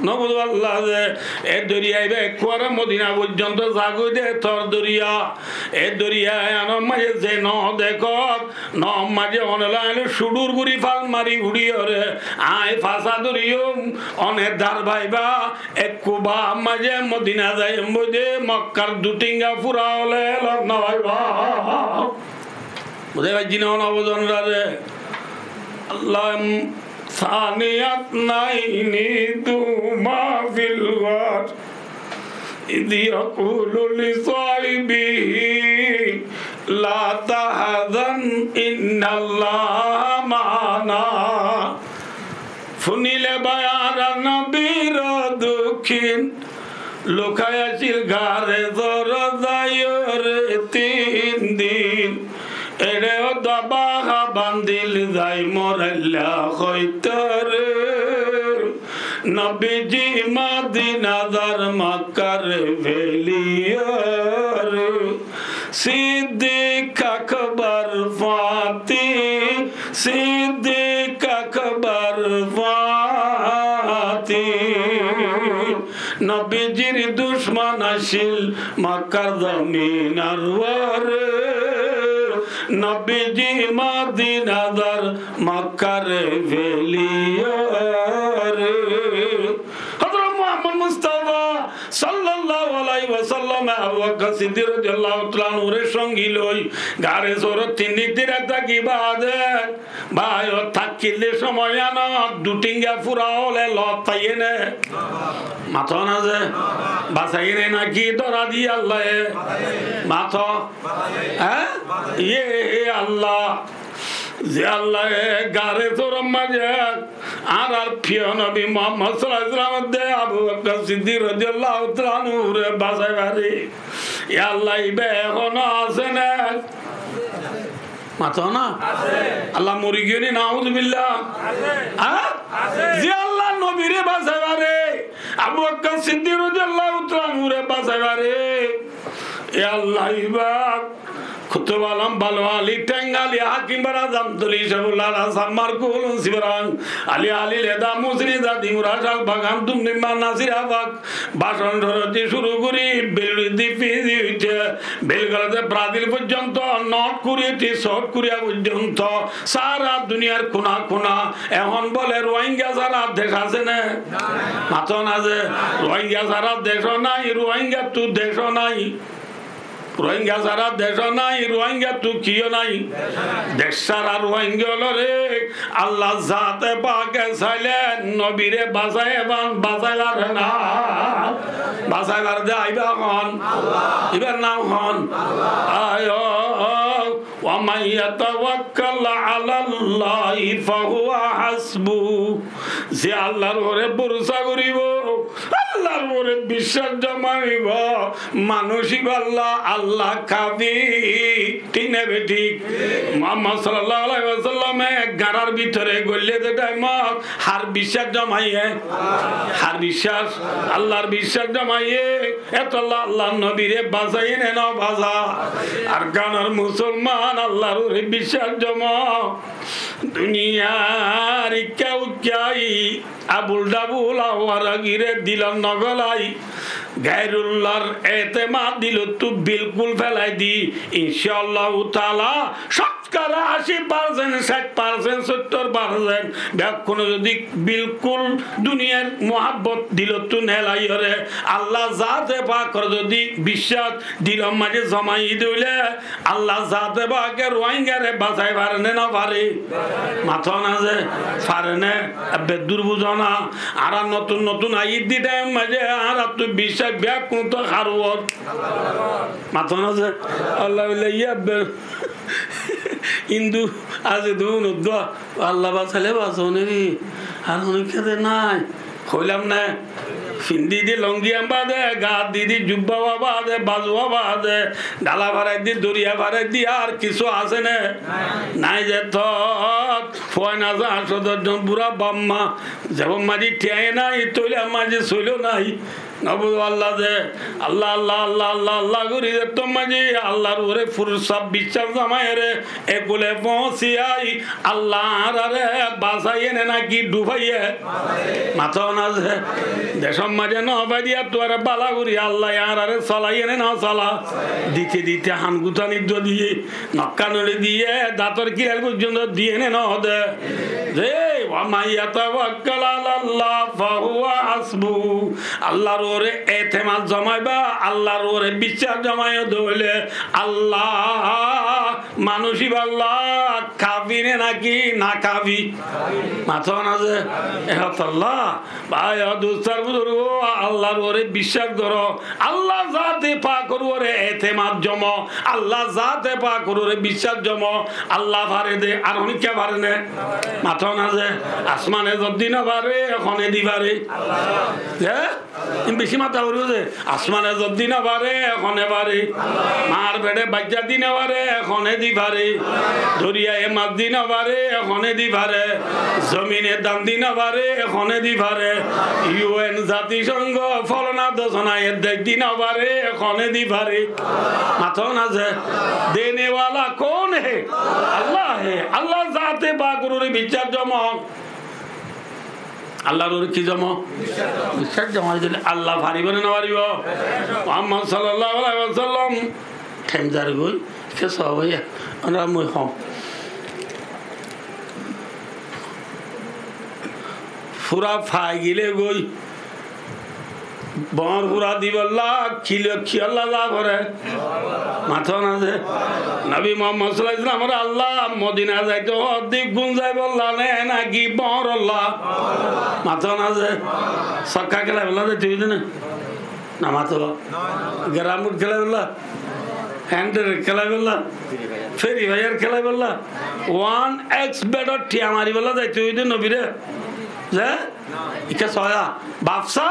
নবুল আল্লাহ দে এ দরিয়ায় একবার মদিনা পর্যন্ত জাগু দে তোর দরিয়া এ দরিয়ায় আনর মাঝে যে ন দেখ ন মাঝে অনলাইন সুডুর গুড়ি ফাল মারি ঘুরি ওরে আয় ফাঁসা দরিও অনেক ধার ভাইবা একবা মাঝে মদিনা যাই মধ্যে মক্কার দুটিঙ্গা ফুরা হলে লগ্ন ভাইবা বুঝে পাইছি না অবদান রে আল্লাহ সানিয়াত নাইনি তুমা ফিল গার ইদি ইয়াকুলু লিসাইবিহি লা তাহজান ইন্নাল্লাহা মা'ানা ফুনিলে বায়ার নবীর দুঃখিন লোকায়াচির গারে জর যায়র 3 দিন এরে দবাহা বান্দিল যাই মরল্লা হইতরে নবীজি মদিনা দর মক্কার ভেলিয়র সিদ্দিক আকবর ফাতি সিদ্দিক আকবর ফাতি নবীজির দুশমন আসিল মক্কার জমিনার ওরে নবীজি মদিনা দর মক্কার ভেলিয়র হযরত মুহাম্মদ মুস্তাফা সাল্লাল্লাহু আলাইহি ওয়াসাল্লাম আবু বকর সিদ্দিক রাদিয়াল্লাহু তাআলা নূর সঙ্গী লই গারে জোর তিন দিন থাকি বাদে ভাই ও থাকিলে সময় না দুটিঙ্গা ফুরা হলে লতাইয়ে নে মাথা না যে বাসাইরে নাকি দরা দি আল্লাহ মাথা হ্যাঁ ইয়ে আল্লাহ যে আল্লাহ গারে তোর মাঝে আর প্রিয় নবী মুহাম্মদ সাল্লাল্লাহু আলাইহি ওয়াসাল্লাম দে আবু বকর সিদ্দিক রাদিয়াল্লাহু তাআলা নূরে বাসায় বাড়ি ইয়া আল্লাহ ইবে এখনো আছে না মাথা না আল্লাহ মরি গিয়ে নাউযুবিল্লাহ আছে যে আল্লাহ নবীরে বাসায় বাড়ি আবু বকর সিদ্দিক রাদিয়াল্লাহু তাআলা নূরে বাসায় বাড়ি ইয়া আল্লাহ ইবা খুতুব আলম বালো আলী টেঙ্গালি হাকিম বারাজাম তুলি শাহুল্লাহ সাম্মার কুলুন সিবরান আলী আলী লেদা মুসরি দাদি মুরাশাল বাগান তুম নিম্মা নাসির আবাক ভাষণ ধরতে শুরু করি বেলদি ফিজি হইতে বেলগাতে ব্রাজিল পর্যন্ত নর্থ কোরিয়াতে সাউথ কোরিয়া পর্যন্ত সারা দুনিয়ার কোনা কোনা এখন বলে রোহিঙ্গা সারা দেশ আছে না মাথা না যে রোহিঙ্গা সারা দেশ নাই রোহিঙ্গা তো দেশ নাই রোহিঙ্গা সারা দেশ নাই রোহিঙ্গা তো কিও নাই দেশ সারা রোহিঙ্গা রে আল্লাহ জাতে পাকে চাইলেন নবীরে বাঁচাইবার না বাঁচাইবার যাইবা হন এবার নাম হন আয় ومن يتوكل على الله فهو حسبه যে আল্লাহর উপরে ভরসা করিব আল্লাহর উপরে বিশ্বাস জমাইব মানসিক আল্লাহ আল্লাহ কাবি তিনে বেটি মুহাম্মদ সাল্লাল্লাহু আলাইহি ওয়াসাল্লামে গারার ভিতরে গল্লে টাইম হার বিশ্বাস জমাইয়ে হার বিশ্বাস আল্লাহর বিশ্বাস জমাইয়ে এত আল্লাহ নবীরে বাঁচাই নেন বাজা আর গানার মুসলমান আল্লাহর উপরে বিশ্বাস জমা দুনিয়ার কেউ চাই আবুল ডাবুল আওয়ারাগিরে দিল নগলাই গায়রুল্লাহর এতেমাদ দিল তু বিলকুল ফেলাই দি ইনশাআল্লাহ তাআলা সব শতকরা 80%, 60%, 70% ব্যাকুণ যদি বিলকুল দুনিয়ার মোহাব্বত দিল তো নেলাই হরে আল্লাহ জাতে পাক যদি বিশ্বাস দিল মাঝে জমাই দিলে আল্লাহ জাতে পাকে রোহিঙ্গারে বাঁচাই পারে না পারে মাথা না যে পারে না বেদুর বুঝো না আর নতুন নতুন আইড দিতে মাঝে আর তুই বিশ্বাস ব্যাকুণ তো হারুর মাথা না যে আল্লাহ ইয়া হিন্দু আছে দুন আল্লাহ বাঁচালে বাঁচনি আর অনেক খেতে নাই হইলাম না ফিন্দি দি লঙ্গিয়াম বাদে গা দিদি জুব্বা বাদে বাজুয়া বাদে ডালা ভাড়াই দি দরিয়া ভাড়াই দি আর কিছু আছে না নাই যে ফয়না 8-10 জন বুড়া বাম্মা যেমন মাঝি ঠেয়ে নাই তৈলে মাঝি শৈল নাই নবুদ আল্লাহ দে আল্লাহ আল্লাহ আল্লাহ আল্লাহ আল্লাহ করি যে তো মাঝি আল্লাহর ওরে ফুরুষ সব বিশ্বাস জামাই রে এগুলে পৌঁছিয়াই আল্লাহ আরে বাসাই এনে নাকি ডুবাইয়ে মাথা না যে দেশম মাঝে নবাই দিয়া তোর বালা করি আল্লাহ আরে চলাই এনে না চলা দিতে দিতে হানগুতানি দিয়ে নক্কা নড়ি দিয়ে দাঁতর কিরাল পর্যন্ত দিয়ে এনে না দে যে ওয়ামাইয়া তাওয়াক্কাল আলাল্লাহ ফাহুয়া হাসবু আল্লাহর ওরে এতেমাদ জমাইবা আল্লাহর ওরে বিশ্বাস জমাই দইলে আল্লাহ মানুষই আল্লাহ খাবি নাকি না খাবি মাথা না যে আল্লাহ ভাই দুস্তার বুজুর্গ আল্লাহর ওরে বিশ্বাস করো আল্লাহ জাতে পাক ওরে এতেমাদ জম আল্লাহ জাতে পাক ওরে বিশ্বাস জম আল্লাহ ভারে দে আর অনেকে ভারে নে মাথা না যে আসমানে যদি না ভারে এখনে দিবারে হ্যাঁ বেশি মাথা করবো যে আসমানে যদি না পারে এখনে পারে মার বেড়ে বাচ্চা দিনে পারে এখনে দি পারে দরিয়ায় মাছ দিনে পারে এখনে দি পারে জমিনে দাম দিনে পারে এখনে দি পারে ইউএন জাতিসংঘ ফলনা দোষণা এর দেখ দিনে পারে এখনে দি পারে মাথা না যে দেনেওয়ালা কোন হে আল্লাহ হে আল্লাহ জাতে বা গুরুর বিচার জমক আল্লাহর ওর কি জমা বিশ্বাস জমা দিলে আল্লাহ পারিব না পারিব মুহাম্মদ সাল্লাল্লাহু আলাইহি ওয়াসাল্লাম ঠেমজার গই কে সবাই আমরা মই হম পুরা ফাই গিলে গই বর পুরা দিবল্লাহ কিলো কি আল্লাহ লাভ করে মাথা না যে নবী মুহাম্মদ সাল্লাল্লাহু আলাইহি ওয়াসাল্লাম আল্লাহ মদিনা যাইতো অধিক গুণ যাই বললা নে নাকি বর আল্লাহ মাথা না যে সক্কা খেলা বললা যে তুই না না মাথা গ্রামুট খেলা বললা হ্যান্ডের খেলা বললা ফেরি ভাইয়ার খেলা বললা 1x বেডর টিয়া মারি বললা যাই তুই নবীরে যে ইকা সয়া বাপসা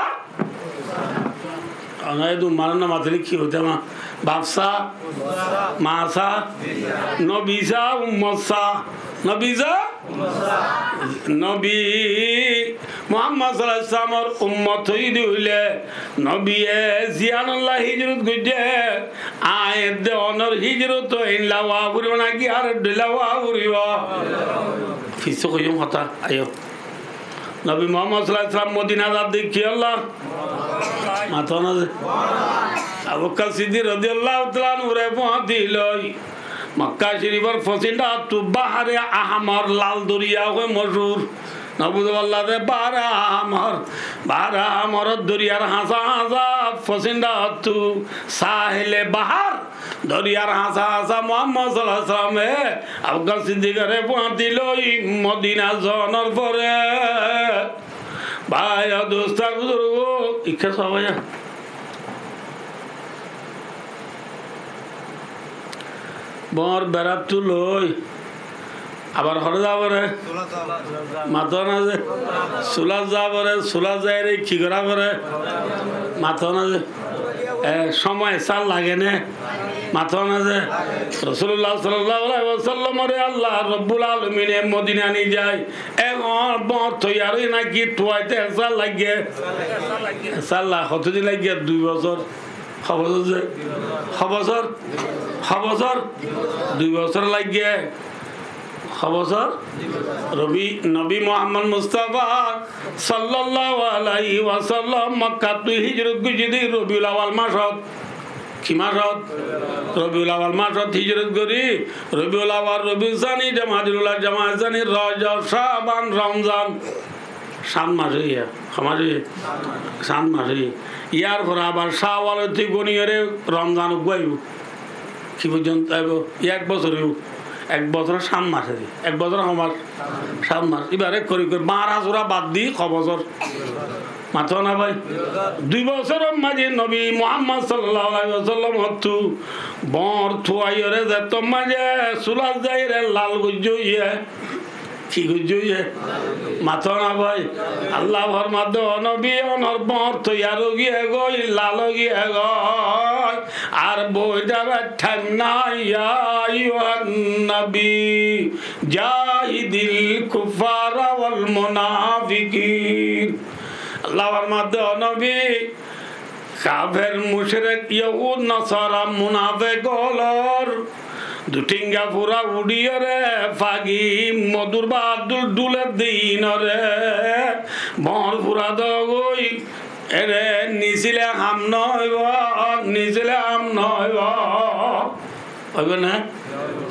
অনাইদু মারানা মাতলি কি হতে মা বাপসা মাসা নবিসা উম্মসা নবিসা নবী মুহাম্মদ সাল্লাল্লাহু আলাইহি ওয়াসাল্লামর উম্মত হইলে হইলে নবীয়ে জিয়ানুল্লাহ হিজরত গজে আয়েত দে অনর হিজরত ইল্লা ওয়া পুরিব নাকি আর দিলা ওয়া পুরিব ফিসো কইম হতা আয়ো নবী মুহাম্মদ সাল্লাল্লাহু আলাইহি ওয়াসাল্লাম মদিনা যা দেখি আল্লাহ মাথা না আবু বকর সিদ্দিক রাদিয়াল্লাহু তাআলা নূরে পৌঁছিলই মক্কা শরীফের ফসিন্ডা তু বাহারে আহমর লাল দরিয়া হয়ে মশহুর নবুদ আল্লাহ দে বারা আমর দরিয়ার হাসা হাসা ফসিন্ডা তু সাহেলে বাহার দরিয়ার হাসা হাসা মুহাম্মদ সাল্লাল্লাহু আলাইহি ওয়াসাল্লাম আবু বকর সিদ্দিকরে পৌঁছিলই মদিনা জনর পরে ভাই দোস্তার বুজুর্গ ইচ্ছা সবাই বর বেড়াত তুলই আবার হরে যাবরে মাথা না যে চুলা যাবরে চুলা যায় রে কি করা করে মাথা না যে সময় চাল লাগে না মাথা না যে রাসূলুল্লাহ সাল্লাল্লাহু আলাইহি ওয়াসাল্লামরে আল্লাহ রাব্বুল আলামিন মদিনা নি যায় এখন বর তৈয়ারই নাকি তোয়াইতে চাল লাগে চাল কতদিন লাগে 2 বছর খবর যে খবর 2 বছর লাগে খবর রবি নবী মুহাম্মদ মুস্তাফা সাল্লাল্লাহু আলাইহি ওয়াসাল্লাম মক্কা তুই হিজরত গজদি রবিউল আউয়াল মাসত কি মাসত রবিউল আউয়াল মাসত হিজরত করি রবিউল আউয়াল রবিউল সানি জামাতুল জামাত সানি রজব শাবান রমজান 7 মাস হইয়া আমারে 7 মাস ইয়ার পর আবার শাওয়াল থেকে গনিয়রে রমজান উগাইব কি পর্যন্ত আইব 1 বছর হইব 1 বছর 7 মাস 1 বছর আমার 7 মাস এবারে করি করি মারা জোড়া বাদ দি ক বছর মাথা না ভাই 2 বছর মাঝে নবী মুহাম্মদ সাল্লাল্লাহু আলাইহি ওয়াসাল্লাম হতু বর থুয়াইরে যে তোমাজে সুলাস যাইরে লাল গুজইয়ে কি গুজইয়ে মাথা না ভাই আল্লাহ ফরমাদ নবী অনর বর থইয়ার গিয়ে গই লাল গিয়ে গই আর বইটা ঠাম নাই ইয়া আইয়ুহান নবী জাহিদিল কুফারা ওয়াল মুনাফিকিন আল্লাহর মাধ্যমে নবী কাফের মুশরিক ইহুদ নাসারা মুনাফিক হলর দুটিঙ্গা পুরা উড়িয়ে রে ফাগি মধুর বাদুল দুলে দিন রে বর পুরা দগই এরে নিছিলে হাম নইব নিছিলে হাম নইব হইব না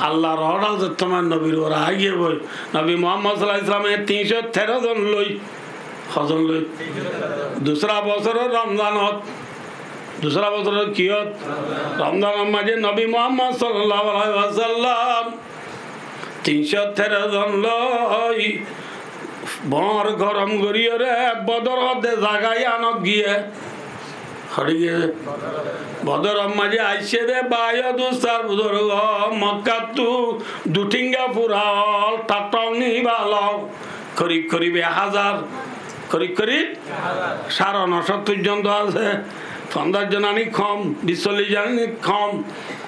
আল্লাহর অর্ডার যে তোমার নবীর ওরা আগিয়ে বই নবী মুহাম্মদ সাল্লাল্লাহু আলাইহি ওয়াসাল্লামের 313 জন লই হজন লই দুসরা বছরের রমজানত দুসরা বছরের কিয়ত রমজানের মাঝে নবী মুহাম্মদ সাল্লাল্লাহু আলাইহি ওয়াসাল্লাম 313 জন লই বর গরম করিয়ে রে বদর হতে জাগাই আনত গিয়ে হরি গিয়ে বদর মাঝে আইসে দে বায়ু দুসার বুজুর্গ মক্কা তু দুটিঙ্গা পুরাল টাটনি ভালো করিব করিব 1000 করিব করিব 970 জন তো আছে 15 জন আনি কম 40 জন আনি কম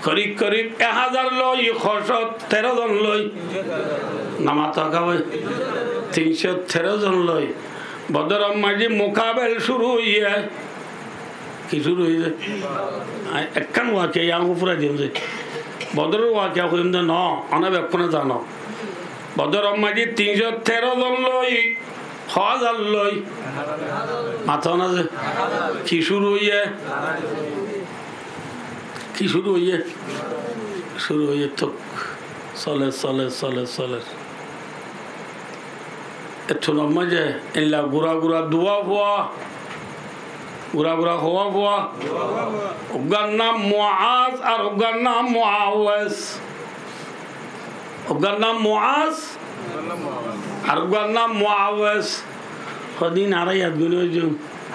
করিব করিব 1000 লই 13 জন লই নামাতা কাবে 313 জন লই বদর মাঝে মোকাবেল শুরু হইয়া কি শুরু হইছে একখান ওয়াকে ইয়াং পুরা দিমছে বদর ওয়াকে কইম দে ন অনাবে কোনে জানো বদর মাঝে 313 জন লই 1000 লই মাথা না যে কি শুরু হইয়া কি শুরু হইয়া তো চলে চলে চলে চলে এত মাঝে এলা গুড়া গুড়া দুয়া ফুয়া গুড়া গুড়া হওয়া ফুয়া ওগার নাম মুআজ আর ওগার নাম মুআওয়াজ ওগার নাম মুআজ আর ওগার নাম মুআওয়াজ হদিন আর ইয়াদ গুলো যে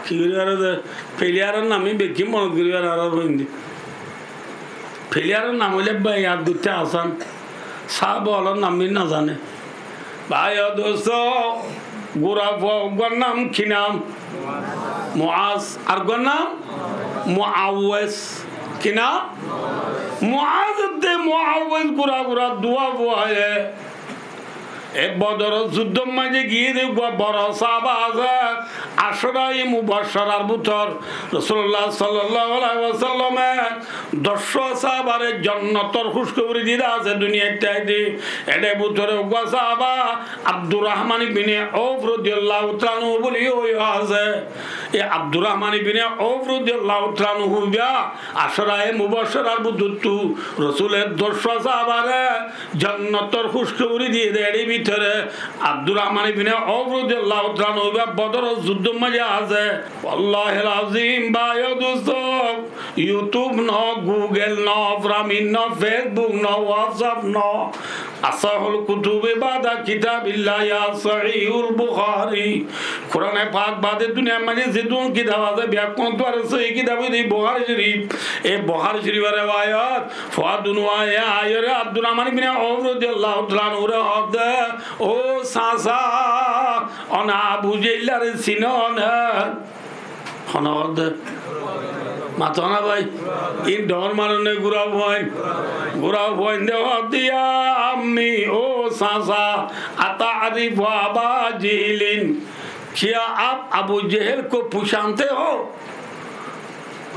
কি করে ফেলিয়ারের নামই বেশি মনে করি আর হইনি ফেলিয়ারের নাম হইলে ভাই আর দুটা আসান সাহ বলার নামই না জানে ভাই দোস্ত গোড়া ফুয়া নাম কি নাম মুআজ আর গোর নাম মুআওয়াজ কি নাম মুআজ দে মুআওয়াজ গোড়া গোড়া দুয়া ফুয়া এ বদর যুদ্ধ মাঝে গিয়ে দেখব বড় সাহাবা আছে আশরায়ে মুবাশশারার ভিতর রাসূলুল্লাহ সাল্লাল্লাহু আলাইহি ওয়াসাল্লামে 10 সাহাবারে জান্নাতের খুশখবরি দিদা আছে দুনিয়াতে এডে ভিতরে ওগা সাহাবা আব্দুর রহমান ইবনে আউফ রাদিয়াল্লাহু তাআলা আনহু বলি ওই আছে এ আব্দুর রহমান ইবনে আউফ রাদিয়াল্লাহু তাআলা আনহু বিয়া আশরায়ে মুবাশশারার ভিতর রাসূলের 10 সাহাবারে জান্নাতের খুশখবরি দিয়ে দেয় আব্দুর রহমান ইবনে আউফ রাদিয়াল্লাহু তাআলা আনহু বদর যুদ্ধ মাঝে আছে আল্লাহুল আযীম ভাই দোস্ত ইউটিউব ন গুগল ন ব্রাহ্মণ ন ফেসবুক ন হোয়াটসঅ্যাপ ন আসাহুল কুতুবে বাদা কিতাবিল্লাহ ইয়া সহিহুল বুখারী কোরআনে পাক বাদে দুনিয়া মাঝে যে দুন কিতাব আছে ব্যাকরণ তো আর সেই কিতাবে এই বুখারী শরীফ এই বুখারী শরীফের riwayat ফাদুন ওয়া আয়রে আব্দুর রহমান ইবনে আউফ রাদিয়াল্লাহু তাআলা আনহু হদ ও সাসা অনা বুঝিলার সিনন হনদ মাতনা ভাই ইন ডর মারনে গুরা ভয় দেহ দিয়া আমি ও সাসা আতারিফ আবা জিলিন क्या आप अबू जहल को पहचानते हो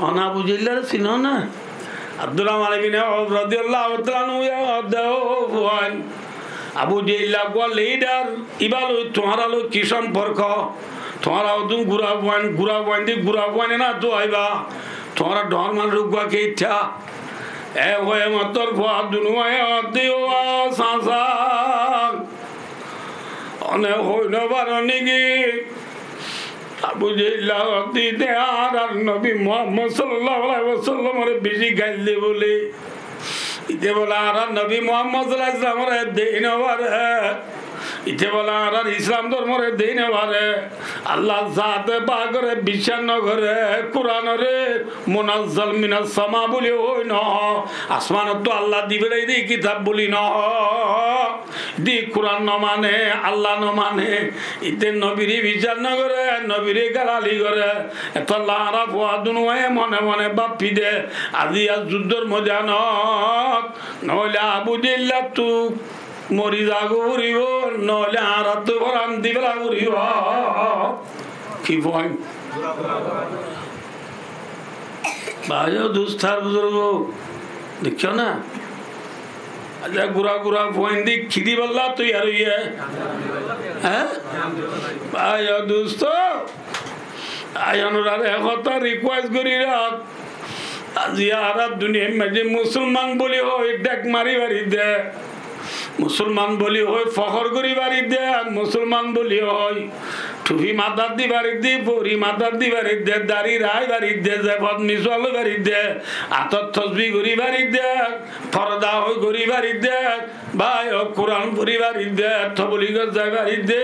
अना अबू जहल सिनो ना अब्दुल रहमान इब्ने औफ রাদিয়াল্লাহু তাআলা আবু জেহেল को लीडर इबालो तुम्हारा लो की संपर्क तुम्हारा तुम गुरा बन दे गुरा बन ना तो आइबा তোমার ডর মান রুকুয়া কে ইচ্ছা এ হয়ে মতর ফুয়া দুনুয়ায় দিও সাসা অনে হইল বারণি কি আবু জেলা দিতে আর নবী মুহাম্মদ সাল্লাল্লাহু আলাইহি ওয়াসাল্লামের বেশি গাইলে বলে ইতে বলা আর নবী মুহাম্মদ সাল্লাল্লাহু আলাইহি ওয়াসাল্লামের দেন বারে ইতে বলা আর ইসলাম ধর্মের দেন বারে আল্লাহ জাতে পাকরে বিশ্বাস ন করে কোরআনরে মুনাজ্জাল মিনাস সামা বলি হই ন আসমানত তো আল্লাহ দিবেলাই দি কিতাব বলি ন দি কোরআন ন মানে আল্লাহ ন মানে ইতে নবীরে বিচার ন করে নবীরে গালালি করে এত লারা ফুয়া দুনুয়ে মনে মনে বাপি দে আজি আজ যুদ্ধর ময়দানত নহলে আবু জিল্লা তু মরি যাগো উড়িব নহলে আর তো ভরাম দিবেলা উড়িব কি পয়েন্ট ভাইও দুস্তার বুজুর্গ দেখছো না আচ্ছা গুড়া গুড়া পয়েন্ট দি খিদি বললা তুই আর ইয়ে হ্যাঁ ভাইও দুস্ত আয়নরার একতা রিকোয়েস্ট করি রাখ আজি আর দুনিয়ার মাঝে মুসলমান বলি হয় ডেক মারি বাড়ি দে মুসলমান বলি হয় ফখর করি বাড়ি দে মুসলমান বলি হয় টুপি মাথার দি বাড়ি দি পরি মাথার দি বাড়ি দে দাড়ি রায় বাড়ি দে জেফত মিসল বাড়ি দে আতর তসবি করি বাড়ি দে ফরদা হই করি বাড়ি দে ভাই ও কোরআন পড়ি বাড়ি দে থবলি গজায় বাড়ি দে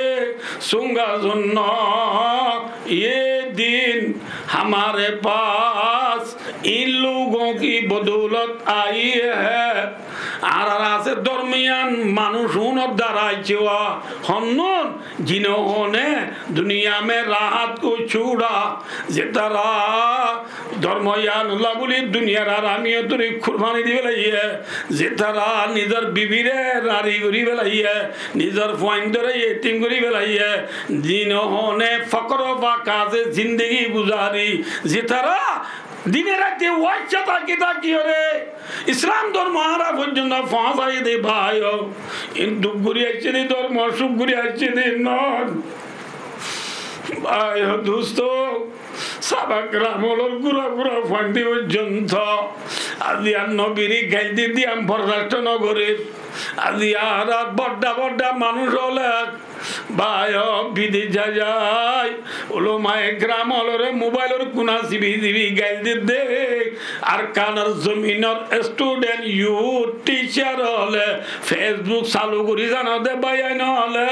সুঙ্গা জন্য ये दिन हमारे पास इन लोगों की बदौलत आई है আর আছে দরমিয়ান মানুষ উনর দাঁড়াইছে হন্নন जिन्होंने दुनिया में राहत को छोड़ा जेतारा ধর্ময়ান আল্লাহ বলি দুনিয়ার আরামিও তুই কুরবানি দিবে লাইয়ে যেতারা নিজের বিবিরে রারি করি বেলাইয়ে নিজের পয়েন্টরে এতিম করি বেলাইয়ে जिन्होंने फकर व काजे जिंदगी गुजारी যেতারা দিনে রাতে ওয়াচ্চা কিতা কি রে ইসলাম ধর্ম আরা পর্যন্ত ফাঁসাই দে ভাই কিন্তু গুরি আছে রে ধর্ম সুখ গুরি আছে রে নন ভাই দোস্ত সাবাক রামলর গুরা গুরা ফান্ডি পর্যন্ত আজি আর নবীরি গাইদি দিয়াম পররাষ্ট্র নগরের আজি আর বড্ডা বড্ডা মানুষ হলে ভাই বিদেশে যায় ওলমায়ে গ্রাম হলরে মোবাইলের কোনা সিবি দিবি গাইল দে আর কানার জমিনের স্টুডেন্ট ইউথ টিচার হলে ফেসবুক চালু করি জানো দে ভাই নহলে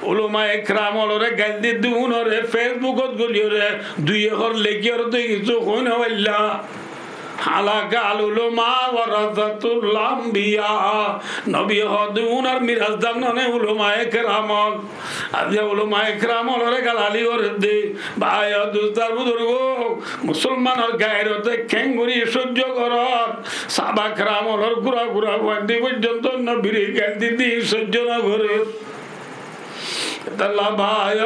ওলমায়ে গ্রাম হলরে গাইল দি দুনরে ফেসবুকত গলিয়রে দুই এখর লেখিয়র তো কিছু কই না বললা হালাকাল উলামা ওয়ারাসাতুল আমবিয়া নবী হদুনার মিরাজদার ননে উলামায়ে কেরাম আজে উলামায়ে কেরাম হলরে গালালি করে দে ভাই দুস্তার বুজুর্গ মুসলমানের গায়রতে কেঙ্গুরি সহ্য করার সাহাবা কেরাম হলর গুরা গুরা ওয়ান্ডি পর্যন্ত নবীর গাল দিদি সহ্য না করে আল্লাহ ভাই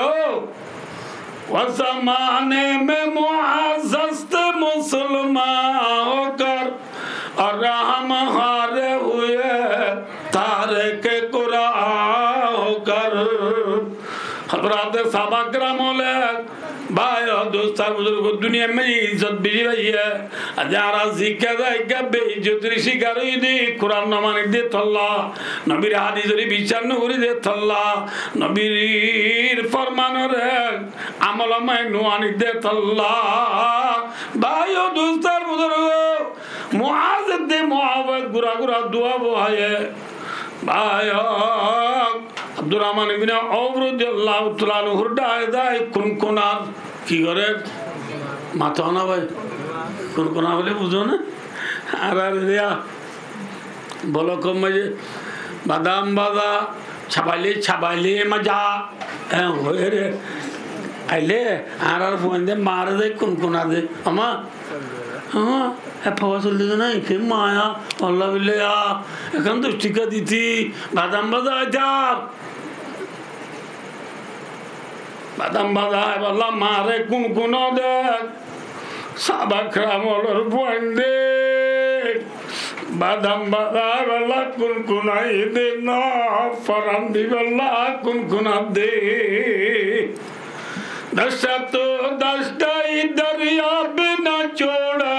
ज़माने में मुआज़्ज़त मुसलमान होकर और हम हारे हुए तारिक कुरान होकर हज़रात साहबा किराम भाई और दोस्तार बुजुर्ग दुनिया में इज्जत भी रही है अजारा सीखे जाएगा बेइज्जत शिकार हुई थी कुरान न माने दे थल्ला नबीर हादीस री विचार न करी दे थल्ला नबीर फरमान रे अमल में नुआनी दे थल्ला भाई और दोस्तार बुजुर्ग मुआज़ दे मुआवज गुरा गुरा दुआ वो है भाई আব্দুর-রহমান ইবনে আওফ রাদিয়াল্লাহু তাআলা হুরদায় দায় কুনকুনার কি করে মাথা না ভাই কুনকুনা বলে বুঝো না আর রিয়া বলো কম মজে বাদাম বাদা ছাবাইলে মজা হয়ে রে আইলে আর ফোন দে মার দে কুনকুনা দে আমা হ্যাঁ ফাওয়া চলতে না কে মায়া আল্লাহ বিল্লাহ এখন 10 টাকা দিতি বাদাম বাদা যাব বাদাম বাদা আল্লাহ মারে কোন দে সাবা ক্রামলর বন্দে বাদাম বাদা আল্লাহ কোনাই দে না ফরান দি আল্লাহ কোনা দে दशा तो दस्ता दरिया बिना छोड़ा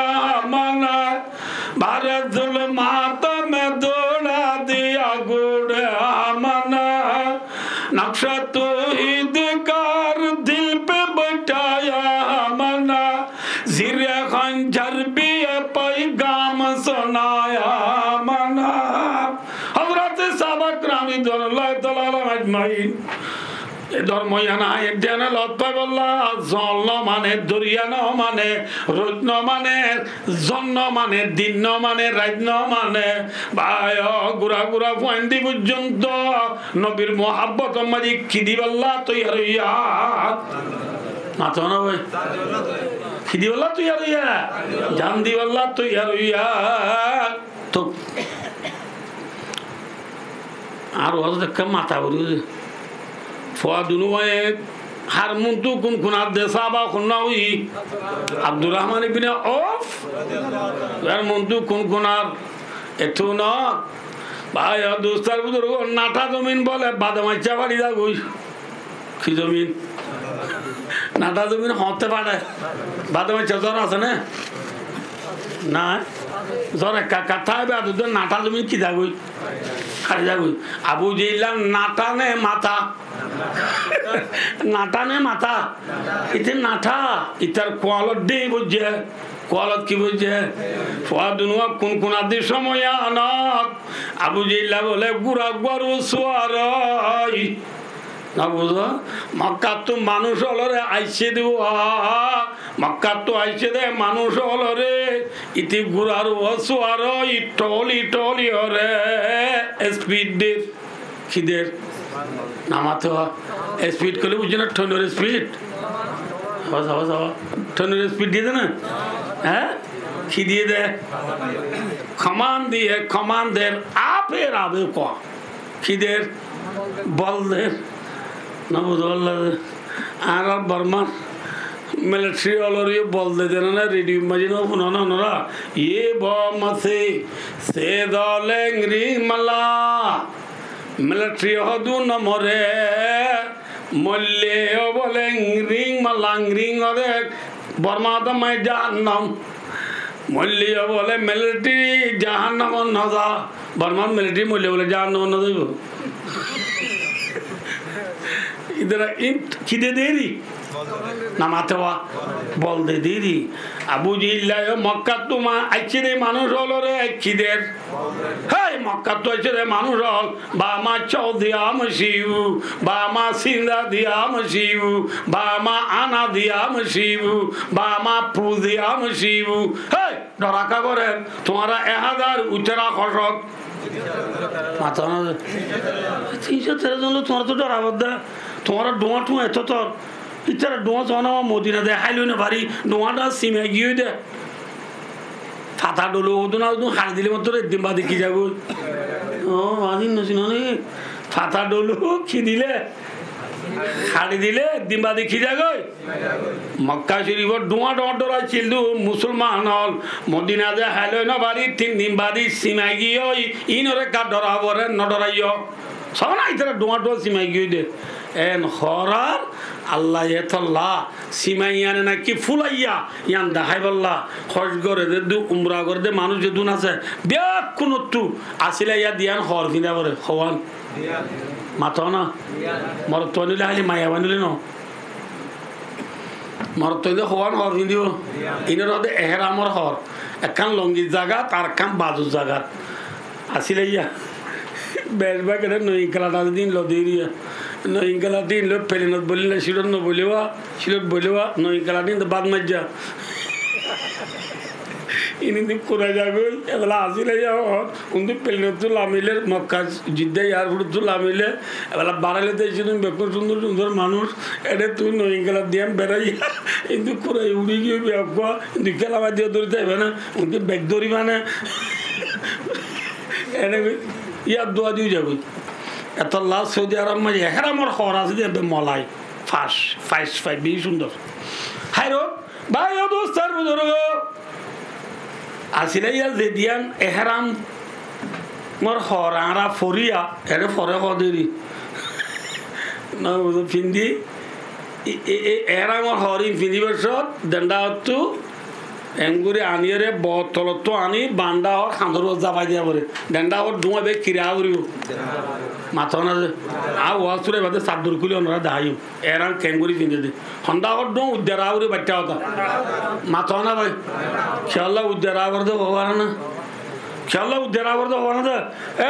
रे खंजर भी पैगाम सुनाया मना हजरत साहबा करामी रज़ियल्लाहु ताआला अजमाइन धर्म याना एक दिन लत्ता बल्ला जल माने दरिया न माने रोज न माने जन्न माने दिन न माने रात न माने भाई गुरा गुरा पॉइंटी पर्यंत नबीर मोहब्बत माजी खिदी बल्ला तैयार हইয়া मातो ना भाई खिदी बल्ला तैयार हইয়া जान दी बल्ला तैयार हইয়া तो আর ওর দেখা মাথা বলি फुआदुनु हर मुंतु कुन कुनार देसाबा खुन्नावी अब्दुल रहमान इब्ने औफ हर मुंतु कुन कुनार एथु न भाई दोस्तार बुजुर्ग नाटा जमीन बोले बादामाचा बाड़ी दा गई की जमीन नाटा जमीन होते पारे बादामाचा जरा আছে না না जरा कथा है बादु तो नाटा जमीन की दा गई खाली दा गई अबू जिला नाटा ने माथा नाटा ने माथा इतने नाटा इतर क्वालत दे बुझे क्वालत की बुझे फुआदुनुआ कुन आदि समय अनाथ अबू जिला बोले गुरा गुरु सुआराई ना बुझो मक्का तो मानुष हलो रे आइसे दिवा मक्का तो आइसे दे मानुष हलो रे इति गुरार सुआराई टोली टोली रे स्पीड दे किधर नामातो स्पीड को ले बुझे ना ठंडोर स्पीड बस बस ठंडोर स्पीड दिए ना हैं खिदिए दे कमान दे आपे राबे को खिदेर बल दे ना बुझो अल्लाह आरा बर्मा मिलिट्री वालों ये बल दे देना ना रेडियो मजीनो पुनाना ना ये बमसे से दालेंगरी मला मिलिट्री हदू न मरे मल्ले बोले रिंग मलांग रिंग अरे बर्मा तो मैं जहन्नम मल्ले बोले मिलिट्री जहन्नम न जा बर्मा मिलिट्री मल्ले बोले जहन्नम न दे इधर इन किधर दे रही नामाते हुआ बोल दे दीदी अबू जिल्ला मक्का तो मां अच्छे दे मानुष होलो रे किधर है मक्का तो अच्छे दे मानुष होल बामा चौदिया मशीबू बामा सिंदा दिया मशीबू बामा आना दिया मशीबू बामा पूदिया मशीबू है डरा का करे तुम्हारा 1000 उचरा खसत माता ना 313 जन तुम्हारा तो डरा बद्दा तुम्हारा डोआ टू है तो इतना डोआ जाना मोदी ने दे हाइलो ने भारी डोआ डा सीमे गियो दे फाता डोलो उदना उदन हार दिले मत रे दिन बाद की जागो ओ आदिन नसिनो ने फाता डोलो की दिले हार दिले दिन बाद की जागो मक्का शरीफ डोआ डोरा चिल्दु मुसलमान हल मदीना दे हाइलो ने भारी 3 दिन बाद सीमे गियो इनरे का डरा वरे न डराइयो सना इतना डोआ सीमे गियो दे एन खरार अल्लाह ये तल्ला सीमाइयाने ना कि फुलाइया यान दाहाई बल्ला खर्च करे दे दु उम्रा करे दे मानुष जे दुन আছে ব্যাক কুনতু আসিলা ইয়া দিয়ান খর কিনা করে খওয়ান মাতো না মর তনিলে হালি মায়া বানিলে ন মর তইলে খওয়ান খর কিন দিও ইনের রদে এহরামর খর একখান লঙ্গি জায়গা তার কাম বাজু জায়গা আসিলা ইয়া বেশবা করে নই কালাটা দিন লদিরিয়া नई गलाटीन लोग पहले न बोले ना शिलोट न बोलेवा नई गलाटीन तो बाद मत जा इन्हीं दिन कुरा जागो अगला आसी ले जाओ उन्हें पहले न तो लामिले मक्का जिद्दे यार फुट तो लामिले अगला बारह लेते इसी बेकुर सुंदर सुंदर मानुष ऐसे तू नई गला दिया बेराई इन्हीं कुरा उड़ी क्यों भी आपको इन्हीं क्या लावा दिया दूर थे बना उनके बैकडोरी माने ऐसे यार दो आदमी जागो এত লাভ সৌদি আরব মাঝে হেরামর খবর আছে যে মলাই ফাইস বেশি সুন্দর হাই রো ভাই ও দোস্তার বুজুর্গ আসিলে ইয়া যে দিয়ান এহরাম মোর খরারা ফরিয়া এরে ফরে কদেরি না বুঝো ফিন্দি এহরামর খরিন ফিন্দি বছর দণ্ডা হতো এঙ্গুরি আনিয়ে বতলত আনি বান্ডা হর খান্দর জাপাই দিয়া পরে ডেন্ডা হর ডুমা বে কিরা উড়িব মাথা না আ ওয়াল চুরে বাদে চাদর খুলে ওনারা দাহাইম এরান কেঙ্গুরি কিনে দে হন্ডা হর ডুম উদ্যারা উড়ে বাচ্চা হতা মাথা না ভাই খেয়াল্লা উদ্যারা করে দে বাবা না খেয়াল্লা উদ্যারা করে দে বাবা না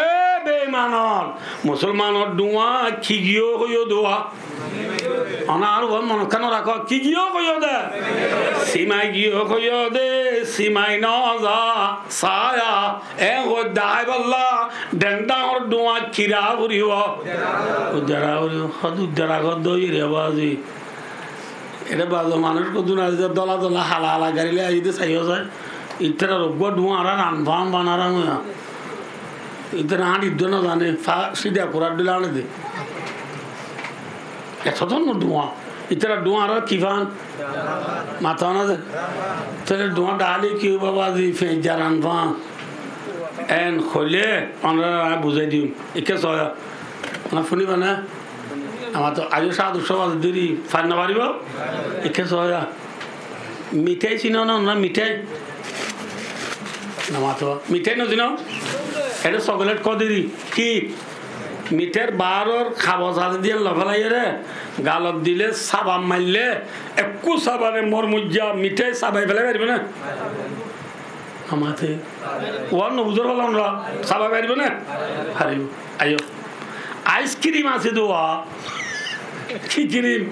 এ বেমানর মুসলমানর ডুয়া খিগিও হইও দোয়া অনার ওর মন কেন রাখো কি গিয়েও কইও দে সীমাই গিয়েও কইও দে সীমাই ন যা সায়া এ ও দাই বল্লা ডেন্ডা ওর ডুয়া কিরা উড়িও উদ্যারা উড়িও হদ উদ্যারা গদ দই রে বাজি এটা বাজো মানুষ কত না দলা দলা হালা হালা গাড়িলে আইতে চাইও যায় ইতরা রোগ ডুয়া আর রানভাম বানারা মুয়া ইতরা হাঁড়ি ইদ্দ না জানে সিধা কোরার দিলে আনে দে এত ধরনের ডুয়া ইতরা ডুয়া আর কিফান মাথা না যে তাহলে ডুয়া ডালি কি বাবা দি ফেজা রানভাম এন হলে আমরা বুঝাই দিম একে সয়া না শুনিবা না আমার তো আজও 7:30 দেরি ফার না পারিব একে সয়া মিঠাই চিনো না মিঠাই না মাথা মিঠাই না চিনো এটা চকলেট কদিরি কি মিঠের বারোর খাবো সাথে দিয়ে লফালাই রে গালত দিলে সাবান মারলে একটু সাবানে মোর মুজা মিঠে সাবাই ফেলে পারবে না আমাতে ওয়ার নবুজর বললাম না সাবাই পারবে না হারিব আইও আইসক্রিম আছে দোয়া কি ক্রিম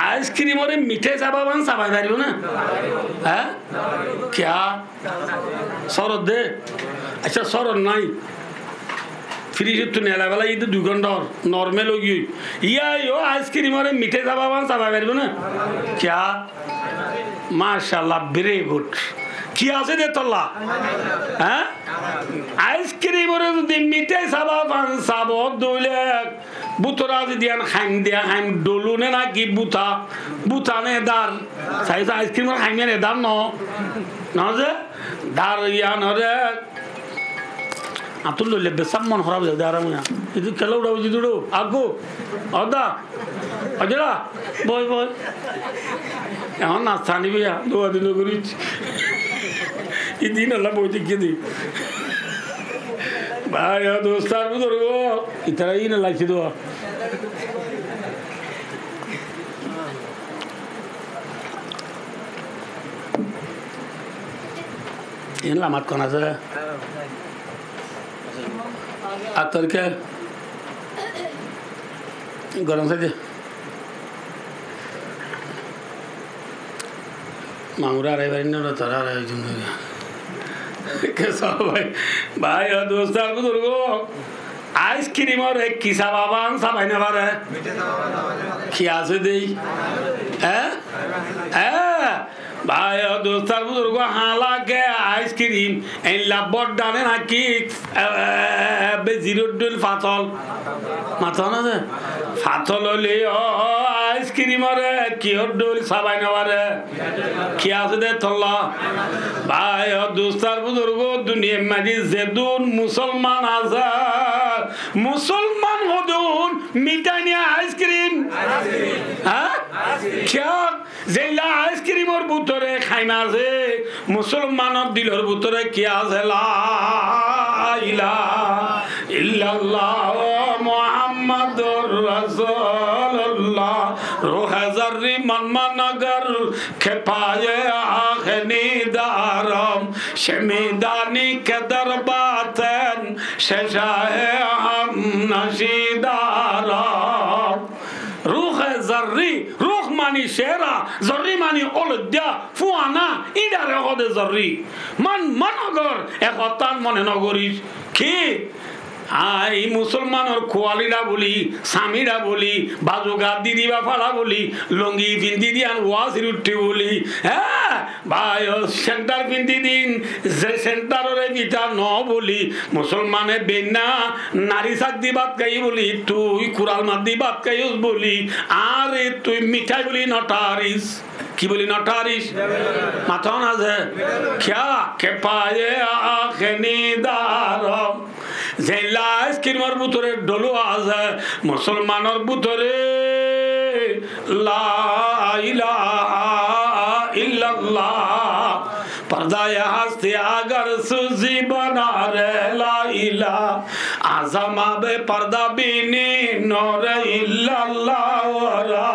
আইসক্রিম ওরে মিঠে সাবান সাবাই পারবে না হ্যাঁ ক্যা শরৎ দে আচ্ছা শরৎ নাই ফ্রিজ তো নেলাবেলা এই তো 2 ঘন্টা নর্মাল हो गई या यो आइसक्रीम और मीठे साबान साबा करबो ना क्या माशाल्लाह वेरी गुड কি আছে দে তোলা হ্যাঁ আইসক্রিম और मीठे साबान साबो দইলে বুতরা দিয়ান খাইম দিয়া খাইম ডলুনে না কি বুতানে দার সাইজ আইসক্রিম আর খাইমে দার ন না যে দার ইয়ান রে আতুল লইলে বেসাম মন খারাপ হয়ে যায় আরাম ಇದು ಕೆಲವು ಡೌಜಿ ದುಡು ಆಗು ಹೌದಾ ಅಜರ ಬೋಯ್ এখন নাস্তা নিবি দোয়া দিন করিস ইদিন আল্লাহ বই দেখিয়ে দি ভাই দোস্তার বুঝো ইতারা ই না লাগছে দোয়া এন লামাত কোন আছে আতর কে গরম সাথে মামুরা রে বাইন না তারা রে জন্য কে সব ভাই ভাই দোস্তার বুজুর্গ আইসক্রিম আর এক কিসা বাবান সবাই না পারে কি আছে দেই হ্যাঁ ভাই দোস্তার বুজুর্গ হালাকে আইসক্রিম এই লাবট ডানে নাকি জিরো ডুল ফাতল মাথা না যে ফাতল হলে আইসক্রিম আরে কিহর ডুল সবাই না পারে কি আছে দে তোলা ভাই দোস্তার বুজুর্গ দুনিয়া মাঝে যেদুন মুসলমান আছে মুসলমান হদুন মিঠাই আইসক্রিম হ্যাঁ क्या যেলা আইসক্রিমর ভিতরে খাইনা আছে মুসলমানের দিলের ভিতরে কি আছে লা ইলাহা ইল্লাল্লাহ মুহাম্মাদুর রাসূলুল্লাহ রোহাজারি মনমনগর খেপায়ে আখনি দারম শমিদানি কে দরবাতন শেশায়ে হাম নশিদারম রুহ জর্রি রুহ মানি শেরা জর্রি মানি অলদ্যা ফুয়ানা ইদারে হদে জর্রি মনগর একতান মনে নগরিস কি আই মুসলমানের খোয়ালিরা বলি স্বামীরা বলি বাজুগা দিদি বা ফাড়া বলি লঙ্গি পিন্দি দিয়ান ওয়াসির উঠি বলি হ্যাঁ ভাই সেন্টার পিন্দি দিন যে সেন্টারের ভিতর ন বলি মুসলমানে বেনা নারী সাদি বাদ গাই বলি তুই কুরাল মাদি বাদ গাইস বলি আরে তুই মিঠাই বলি নটারিস কি বলি নটারিস মাথা না যে খেয়া খেপায়ে আখনি দারম যেলা আইসক্রিমের ভিতরে ডলু আছে মুসলমানের ভিতরে লা ইলাহা ইল্লাল্লাহ पर्दाए हस्ती अगर सूजी बना रे लाइला आज़मा बे पर्दा बीनी नूर इल्लल्लाह वरा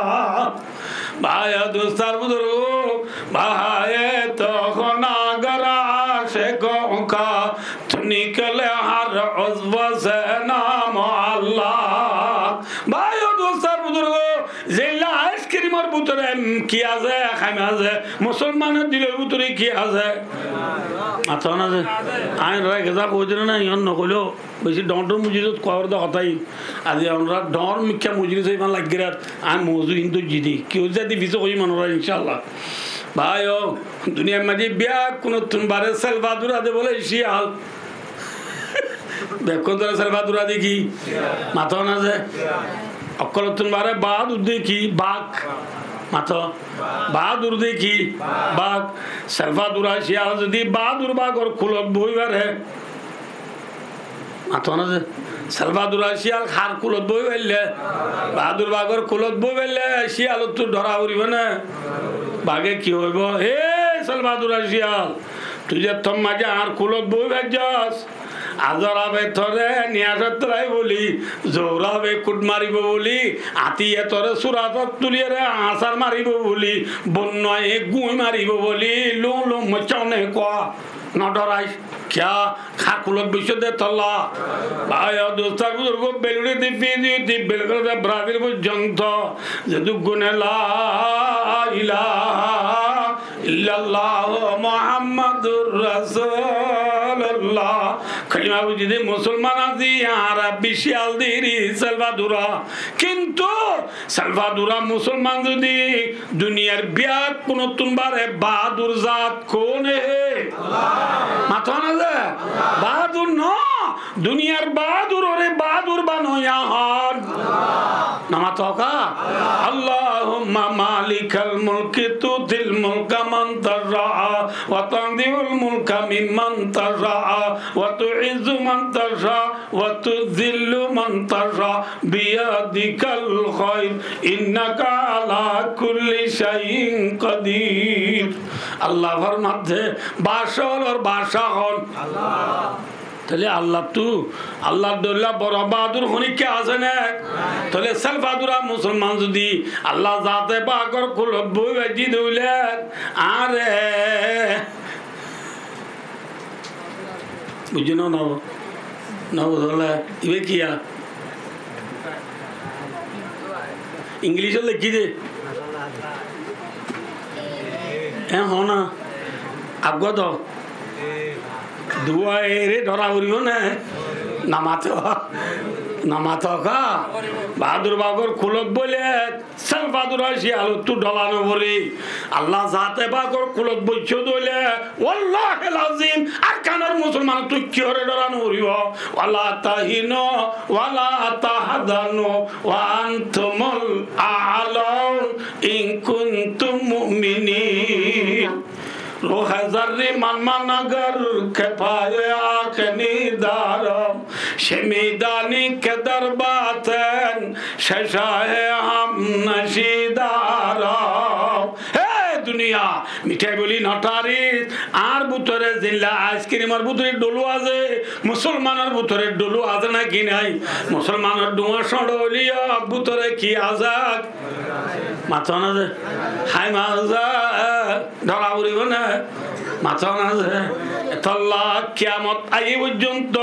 बाया दोस्तार बुजुर्गो बाये तो खुनागरा शेखों का तो निकले हर उज़्व से नाम अल्लाह बाया दोस्तार बुजुर्गो जिला आइसक्रीम और बुतरे किया जाए खाना जाए मुसलमान दिले बुतरे किया जाए आता ना जाए आइन राय कैसा कोई ना यार नकोलो बेसी डॉक्टर मुझे तो कवर दा होता ही आदि उनरा डॉर में क्या मुझे से इमान लग गया आइन मौजूद हिंदू जीदी क्यों जाती विज़ो कोई मनोरा इंशाल्लाह भाइयों दुनिया में जी ब्याह कुनो तुम बारे सल्वादुरा दे बोले शियाल देखो तो सल्वादुरा देखी माता ना जाए अक्कल तुम बारे बहादुर देखी बाग माता बहादुर देखी बाग सल्वादुरा शियाल जदी बहादुर बाग और खुलब बोई बार है माता ना जाए सल्वादुरा शियाल खार खुलब बोई वाले बहादुर बाग और खुलब बोई वाले शियाल तो डरा उरी बने बागे क्यों है वो हे सल्वादुरा शियाल तुझे तुम मजा आर खुलब बोई बजास आज़रा बे थोड़े नियाज़त राय बोली जोरा बे कुटमारी बोली आती है थोड़े सुरात तुलिये रे आसार मारी बोली बुन्ना एक गुई मारी बोली लो लो मचाने को नडराई क्या खाकुलत बिशो दे तल्ला भाइयों दोस्तों बुजुर्गों बेलुड़ी दी बेलगल दे ब्राज़ील वो जंग था जदू गुने ला इलाहा इल्लल्लाह मुहम्मदुर रसूलुल्लाह कलिमा बुझी मुसलमान आदि यारा बिशियाल दीरी सल्वादुरा किंतु सल्वादुरा मुसलमान जुदी दुनियार ब्याग कुनो तुंबारे बहादुर जात कौन है माता ना दे बहादुर नो दुनियार बहादुर और बहादुर बनो यहाँ नमातो का अल्लाहुम्मा मालिकल मुल्क तुतिल मुल्क मन तशा व तंज़िउल मुल्क मिम्मन तशा व तुइज़्ज़ु मन तशा व तुज़िल्लु मन तशा बियदिकल खैर इन्नका अला कुल्ली शैइन कदीर अल्लाह फरमाते बादशाह और बादशाह कौन तले अल्लाह तू अल्लाह दोल्ला बड़ा बहादुर होने क्या आसन है तले सल्वादुरा मुसलमान जुदी अल्लाह जाते पाकर कुलब्बु वजी दोले आरे बुझनो ना वो दोले इवे किया इंग्लिश में लिखी दे होना आगो तो दुआ रे डरा उरियो ने नामातो का बहादुर बागर खुलत बोले सब बहादुर शियाल तू डलानो बोली अल्लाह जाते बागर खुलत बोचो दोले वल्लाहि लाजिम अरकानर मुसलमान तू क्यों रे डरानो उरियो वला ताहिनो वला ताहदानो व अंतुमुल आलौन इन कुंतुम मुमिनीन रोह जर्री मनमनगर के पाए आखनी दारम शमीदानी के दरबातन शशाहे हम नशीदारम हे दुनिया मिठाई बोली नटारी आर बुतरे जिल्ला आइसक्रीम और बुतरे डोलू आजे मुसलमानर बुतरे डोलू आजे ना की नहीं मुसलमानर डुआ शोडोलिया बुतरे की आजाद माता ना दे हाय माजा डरावरी बने माता ना दे तल्ला क़यामत आई पर्यन्त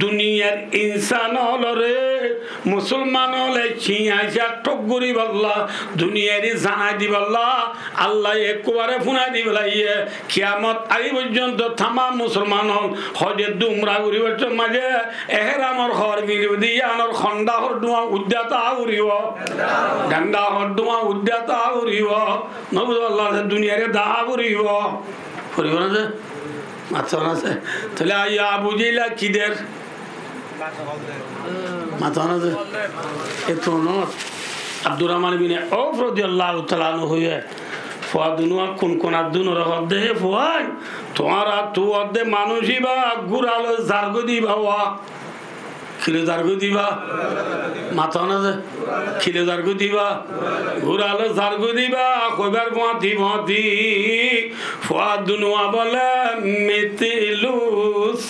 दुनियार इंसान होलरे मुसलमान होले छिया जा ठगुरी बल्ला दुनियारी जाना दी बल्ला अल्लाह एक बारे फुना दी बलाइए क़यामत आई पर्यन्त तमाम मुसलमान होल हजे दुमरा गुरी बच्चों मजे एहराम और खर बिल दिया और खंडा और दुआ उद्यता उरियो डंडा और दुआ उद्यता उरियो नबुद अल्लाह से दुनियारे दा उरियो उरियो ना से माताना से तले आया अबू जिला किधर माताना से इतो नो अब्दुर्रहमान बिन औफ रज़ियल्लाहु तआला अन्हु हुए फुआदुनुआ कुनकुना दुनु रखदे फुआन तुम्हारा तू अदे मानुषी बा गुरालो जारगो दी बावा খিলেদারগু দিবা মাথা না যে খিলেদারগু দিবা ঘুরালো জারগু দিবা কইবার মাতি মাতি ফুয়াদুনুয়া বলে মিতিলু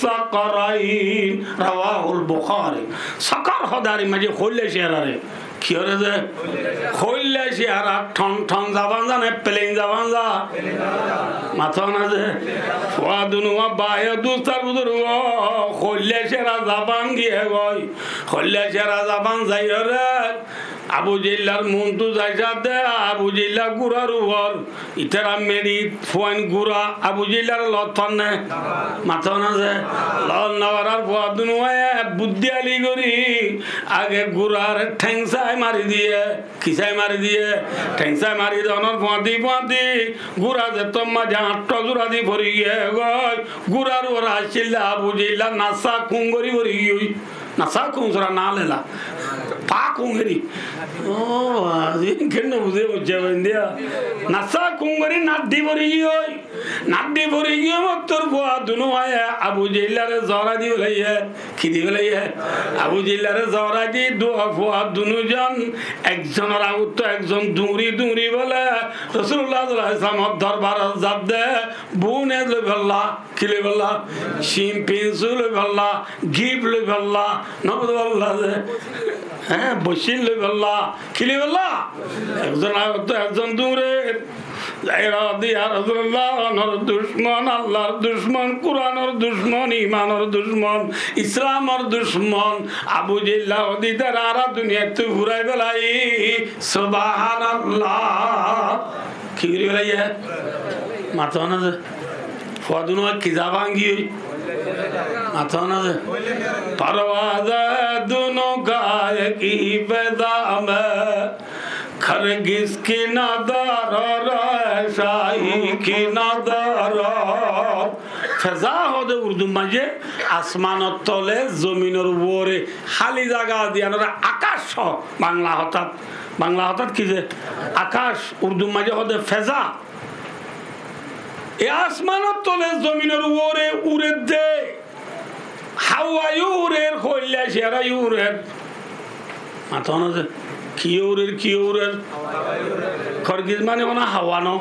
সাকরাইন রাওয়াহুল বুখারী সাকার হদারি মাঝে খইলে শেরারে কি হরে যে খইলে শেরা ঠন ঠন যাবান জানে প্লেন যাবান যা মাথা না যে ফুয়াদুনুয়া বায়ে দুস্তার বুদুর খইলে শেরা যাবান গিয়ে গই খইলে শেরা যাবান যাই রে আবু জিল্লার মন্তু যাইসাতে আবু জিল্লা গুড়ার উপর ইতারা মেরি ফোন গুড়া আবু জিল্লার লথন নে মাথা না যে লন নাওয়ার ফুয়াদুন বুদ্ধি আলি করি আগে গুড়ার ঠেংসাই মারি দিয়ে কিসাই মারি দিয়ে ঠেংসাই মারি দনর ফাঁতি ফাঁতি গুড়া যে তোমা যা আটটা জোড়া দি ভরি গিয়ে গই গুড়ার ওরা আসছিল আবু জিল্লা নাসা কুঙ্গরি ভরি গই নাসা কুংসরা না লেলা পা কুঙ্গরি ও কেন বুঝে বুঝে দিয়া নাসা কুঙ্গরি নাড্ডি ভরি গই নাড্ডি ভরি গিয়ে তোর বুয়া দুনো আয়া আবু জিল্লারে জরা দি বলাইয়া কি দি বলাইয়া আবু জিল্লারে জরা দি দুয়া বুয়া দুজন একজনের আগুত একজন দুরি দুরি বলে রাসূলুল্লাহ সাল্লাল্লাহু আলাইহি ওয়াসাল্লাম দরবার যাব দে বুনে লই বল্লা কিলে বল্লা শিম পেন্সুল বল্লা গিফট লই বল্লা নবদ বল্লা হ্যাঁ বসিল লই বল্লা কিলে বল্লা একজন আগুত একজন দূরে দুশ্মন আল্লাহর দুশ্মন কুরআনের দুশ্মন ইমানের দুশ্মন ইসলামের দুশ্মন আবু জিল্লাহ দিদার আরা দুনিয়াতে ঘুরাই বেলাই সুবহানাল্লাহ কি করে বেলাই মাথা না যে ফদুন কি যাবাঙ্গি মাথা না যে পরওয়াজ দুনো গায়ে কি বেদাম खरगिज की नादार शाही की नादार ফেজা হদে উর্দু মাঝে আসমানের তলে জমিনের উপরে খালি জায়গা দিয়ে আকাশ বাংলা হঠাৎ কি যে আকাশ উর্দু মাঝে হদে ফেজা এ আসমানের তলে জমিনের উপরে উড়ে দে হাওয়া উড়ের হইলে সেরা উড়ের মাথা না যে কিউরের খরগিজ মানে ওনা হাওয়ানো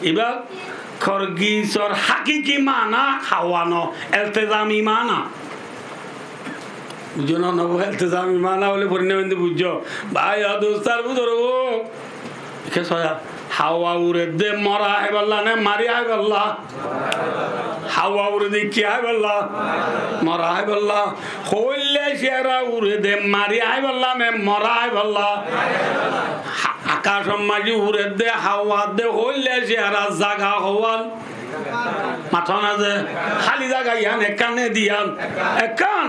এবার খরগিজর হাকিকি মানা হাওয়ানো এলতেজামি মানা বুঝো না নব এলতেজামি মানা বলে পরিণামে বুঝছো ভাই দোস্তার বুঝো কে সয়া হাওয়া উড়ে দে মরা হয় বললা না মারি হয় বললা হাওয়া উড়ে দে কি হয় বললা মরা হয় বললা হইলে সেরা উড়ে দে মারি হয় বললা মে মরা হয় বললা আকাশ মাঝি উড়ে দে হাওয়া দে হইলে সেরা জাগা হওয়াল মাথা না যে খালি জায়গা ইয়ান একানে দিয়ান একান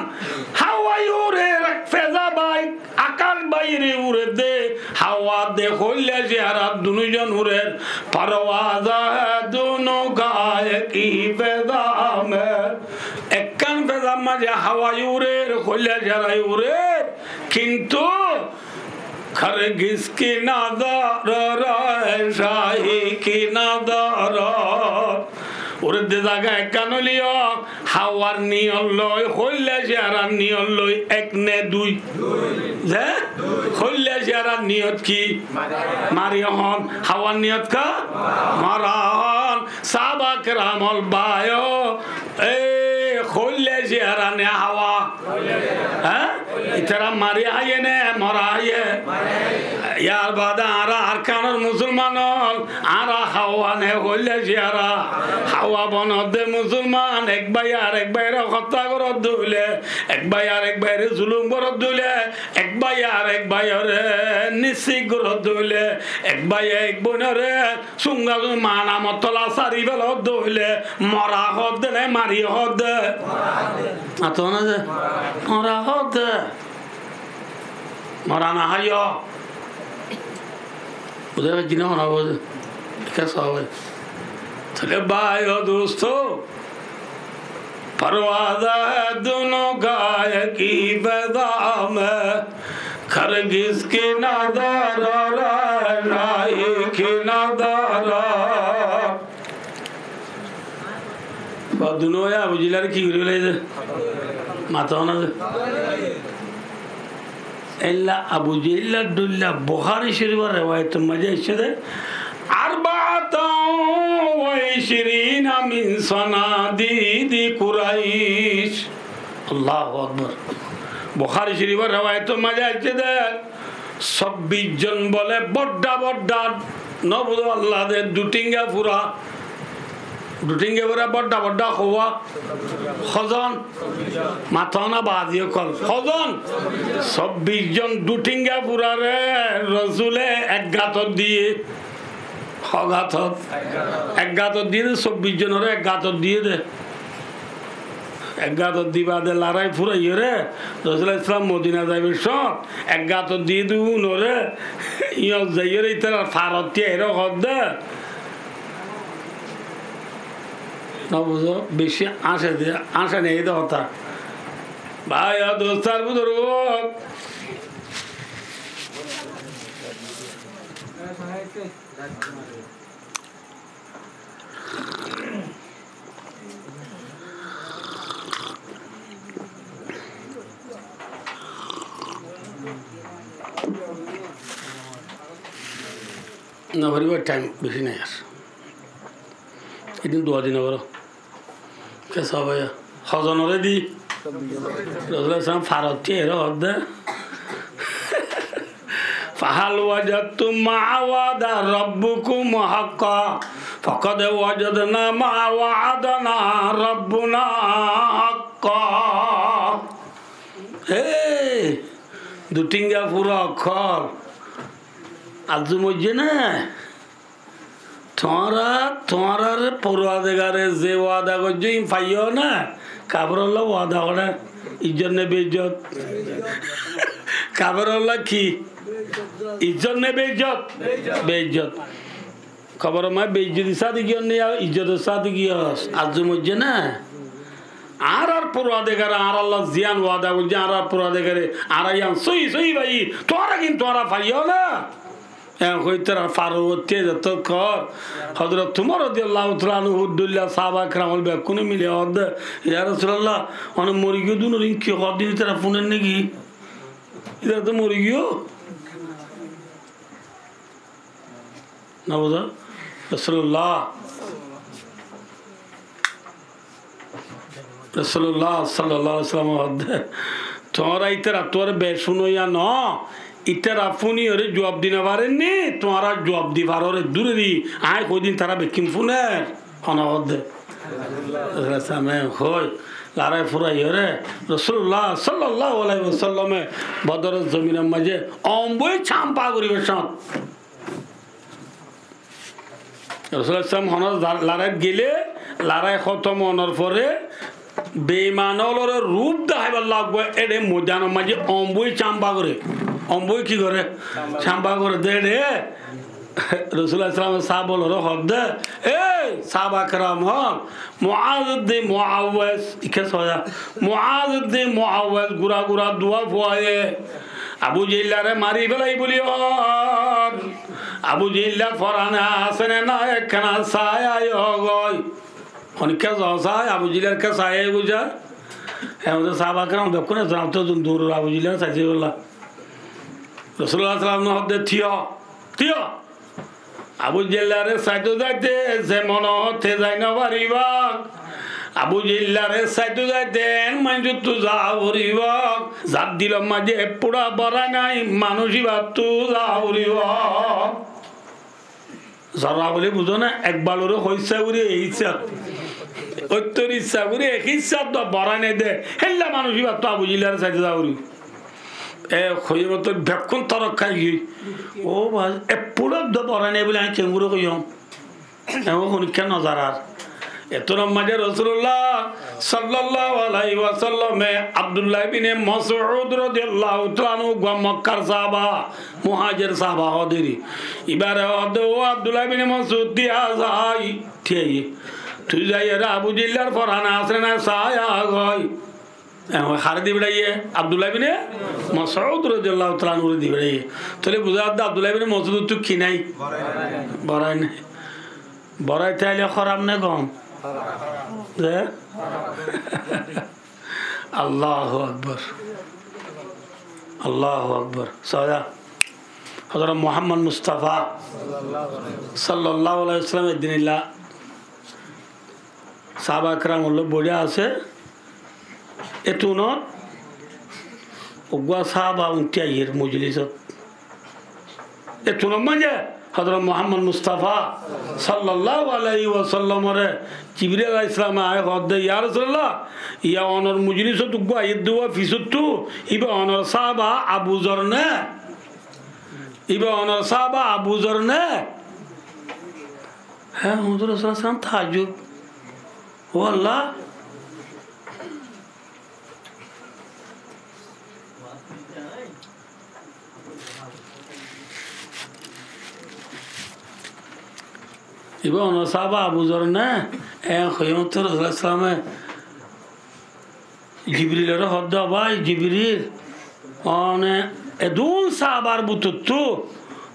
হাওয়াই উড়ে ফেজা বাই আকাশ বাইরে উড়ে দে হাওয়া দে হইলে চেহারা দুজন উড়ে পরওয়াজ দুনো গায়ে কি বেদামে একান ফেজা মাঝে হাওয়াই উড়ে হইলে চেহারা উড়ে কিন্তু खरगिज की नादार शाही की नादार ওরে দে জায়গায় কেন লিও হাওয়ার নিয়ল লই হইলে চেহারার নিয়ল লই এক নে দুই যে হইলে চেহারার নিয়ত কি মারি হন হাওয়ার নিয়ত কা মারান সাহাবা কেরামল বায়ো এ হইলে চেহারা নে হাওয়া হ্যাঁ ইতারা মারি আইয়ে নে মরা আইয়ে ইয়ার বাদে আরা আরকানের মুসলমান আরা হাওয়া নে হইলে চেহারা হাওয়া বনদে মুসলমান এক ভাই আর এক ভাইরে হত্যা করত দিলে এক ভাই আর এক ভাইরে জুলুম করত দিলে এক ভাই আর এক ভাইরে নিশ্চিত করত দিলে এক ভাই এক বোনরে সুঙ্গা মানা মতলা সারি বেলত দিলে মরা হদ দে মারি হদ দে আতো না যে মরা হদ দে মরা না হাইয় ওদের জিনা হনা বোঝে কেসা হবে चले भाइयों दोस्तों परवाज़ दोनों गाय की बेदा में खरगिज की नादार राही की नादार দুনোয়া বুঝিলার কি করে বলে মাথা না এল্লা আবু জিল্লা দুল্লা বুখারী শরীফের রিওয়ায়াতের মাঝে এসেছে আরবাআতুন মিন সানাদিদি কুরাইশ আল্লাহু আকবার বুখারী শরীফের রিওয়ায়াতের মাঝে এসেছে 26 জন বলে বড় বড় নবুদ আল্লাহ দে দুটিঙ্গা পুরা বড় বড় খোয়া খজন মাথনা বাজিয়ে কল খজন 26 জন দুটিঙ্গা পুরারে রসুলে এক গাতর দিয়ে এক গাতর দিয়ে 26 জনের এক গাতর দিয়ে দে এক গাতর দিবা দে লড়াই ফুরাই রে রসুল ইসলাম মদিনা যাইবে সব এক গাতর দিয়ে দেবো নরে ইয় যাইয়ে রে তারা ফারত এরো হদ দে না বুঝো বেশি আসে নেই তো কথা ভাই দোস্তার বুঝর না ভরিবার টাইম বেশি নাই আর এদিন 2 দিন করো কেসা ভাইয়া হজনরে দি রসুলাম ফারতি এর হদ্দে ফাহাল ওয়াজাদতুম মা ওয়াদা রাব্বুকুম হাক্কা ফাকাদ ওয়াজাদনা মা ওয়াদানা রাব্বুনা হাক্কা হে দুটিঙ্গা পুরো অক্ষর আজু মজ্জে না তোমারা পূর্বাধিকারে যে ওয়াদা করছো পাইও না কাবরল্লা ওয়াদা করে ইজ্জত নে বেইজ্জত কাবরল্লা কি ইজ্জত নে বেইজ্জত বেইজ্জত খবর মায় বেইজ্জতি সাথে গিয়ে নেই ইজ্জতের সাথে গিয়ে আজু মজ্জে না আর পূর্বাধিকারে আর আল্লাহ জিয়ান ওয়াদা করছে আর পূর্বাধিকারে আর ইয়ান সই সই ভাই তোরা কিন্তু তোরা পাইও না হযরত উমর রাদিয়াল্লাহু তাআলা আনহু দুল্লা সাহাবা کرامল বেকুনে মিলে হদ ইয়া রাসূলুল্লাহ অন মরি গিয়ে দুনো রিং কি হদ দিতে রা ফুনেন নাকি এটা তো মরি গিয়ে না বুঝা রাসূলুল্লাহ সাল্লাল্লাহু আলাইহি ওয়াসাল্লাম হদ তোরা ইতরা তোর বে শুনোয়া না ইটার আপনি ওরে জবাব দিনা পারেননি তোমারা জবাব দি পারে দূরে দি আয় কদিন তারা বেকিম ফুনের অনাবদ্ধ সামে হয় লড়াই ফুরাই রে রাসূলুল্লাহ সাল্লাল্লাহু আলাইহি ওয়াসাল্লামে বদরের জমিনের মাঝে অম্বই চাম্পা করিবে সব রাসূলুল্লাহ সাল্লাম হন লড়াই গেলে লড়াই খতম হওয়ার পরে বেঈমানর রূপ দেখাইবার লাগবে এডে ময়দানের মাঝে অম্বই চাম্পা করে অম্বই কি করে চাম্পা করে দে রে রাসূলুল্লাহ সাল্লাল্লাহু আলাইহি ওয়াসাল্লাম সাহাবা হলো হদ এই সাহাবা کرام মুআয ইবনে মুআওয়াজ কি সয়া মুআয ইবনে মুআওয়াজ গুরা গুরা দোয়া ফুয়ায়ে আবু জিল্লারে মারি ফেলাই বলি আবু জিল্লা ফরানা আসনে না একখানা ছায় গয় অনেকটা জসায় আবু জিল্লার কা ছায় গুজা এমন সাহাবা کرام দেখুন জানতো তো দূর আবু জিল্লা সাজিবুল্লাহ রাসূলুল্লাহ সাল্লাল্লাহু আলাইহি ওয়াসাল্লাম থিও থিও আবু জিল্লারে সাইতো যাইতে যে মন হতে যায় না পারিবা আবু জিল্লারে সাইতো যাইতেন মাইজু তু যাওরিব জাত দিল মাঝে পুরা বড়া নাই মানুষই বাতু যাওরিব যারা বলে বুঝো না একবারও হইছে উরে এইছা ওত্তর ইচ্ছা করে এক ইচ্ছা তো বড়া নেই দে হেল্লা মানুষই বাতু আবু জিল্লারে সাইতো যাওরি এ খইব তো বেক্ষণ তরক খাই গই ও ভাই এ পুরো দ বড়া নেই বলে আমি চেঙ্গুরো কইম এমন কোন কেন নজারার এতর মাঝে রাসূলুল্লাহ সাল্লাল্লাহু আলাইহি ওয়াসাল্লাম আব্দুল্লাহ ইবনে মাসউদ রাদিয়াল্লাহু তাআলা আনহু মক্কার সাহাবা মুহাজির সাহাবা হদিরি ইবারে হদ আব্দুল্লাহ ইবনে মাসউদ দিয়া যাই ঠিক তুই যাই রা আবু জিল্লার ফরহানা আসরে না সায়া গই খারদি বেড়াইয়ে আব্দুল্লাহ ইবনে মাসউদ রাদিয়াল্লাহু তাআলা আনহু দি বেড়াইয়ে তাহলে বুঝা আব্দুল্লাহ ইবনে মাসউদ তো কি নাই বড়াই নাই বড়াই তাইলে খরাম না গম আল্লাহু আকবার আল্লাহু আকবার সাদা হযরত মুহাম্মদ মুস্তাফা সাল্লাল্লাহু আলাইহি ওয়াসাল্লাম দিনিল্লাহ সাহাবা کرام হলো বড় আছে এতুনত ওগা সাহাবা উনটিয়ের মজলিসত এতুনত মানে হযরত মুহাম্মদ মুস্তাফা সাল্লাল্লাহু আলাইহি ওয়াসাল্লামের জিবরিল আলাইহিস সালাম আয় হদে ইয়া রাসূলুল্লাহ ইয়া অনর মজলিসত ওগা ইদুয়া ফিসুতু ইবা অনর সাহাবা আবু যর নে ইবা অনর সাহাবা আবু যর নে হ্যাঁ হুজুর সাল্লাল্লাহু আলাইহি ওয়াসাল্লাম তাজ্জুব ও আল্লাহ ইবন সাহাবা আবু যর না খৈমত রাসূলুল্লাহ সাল্লাল্লাহু আলাইহি জিবরিলের হদ ভাই জিবরিল অনে এদুন সাহাবার বুততু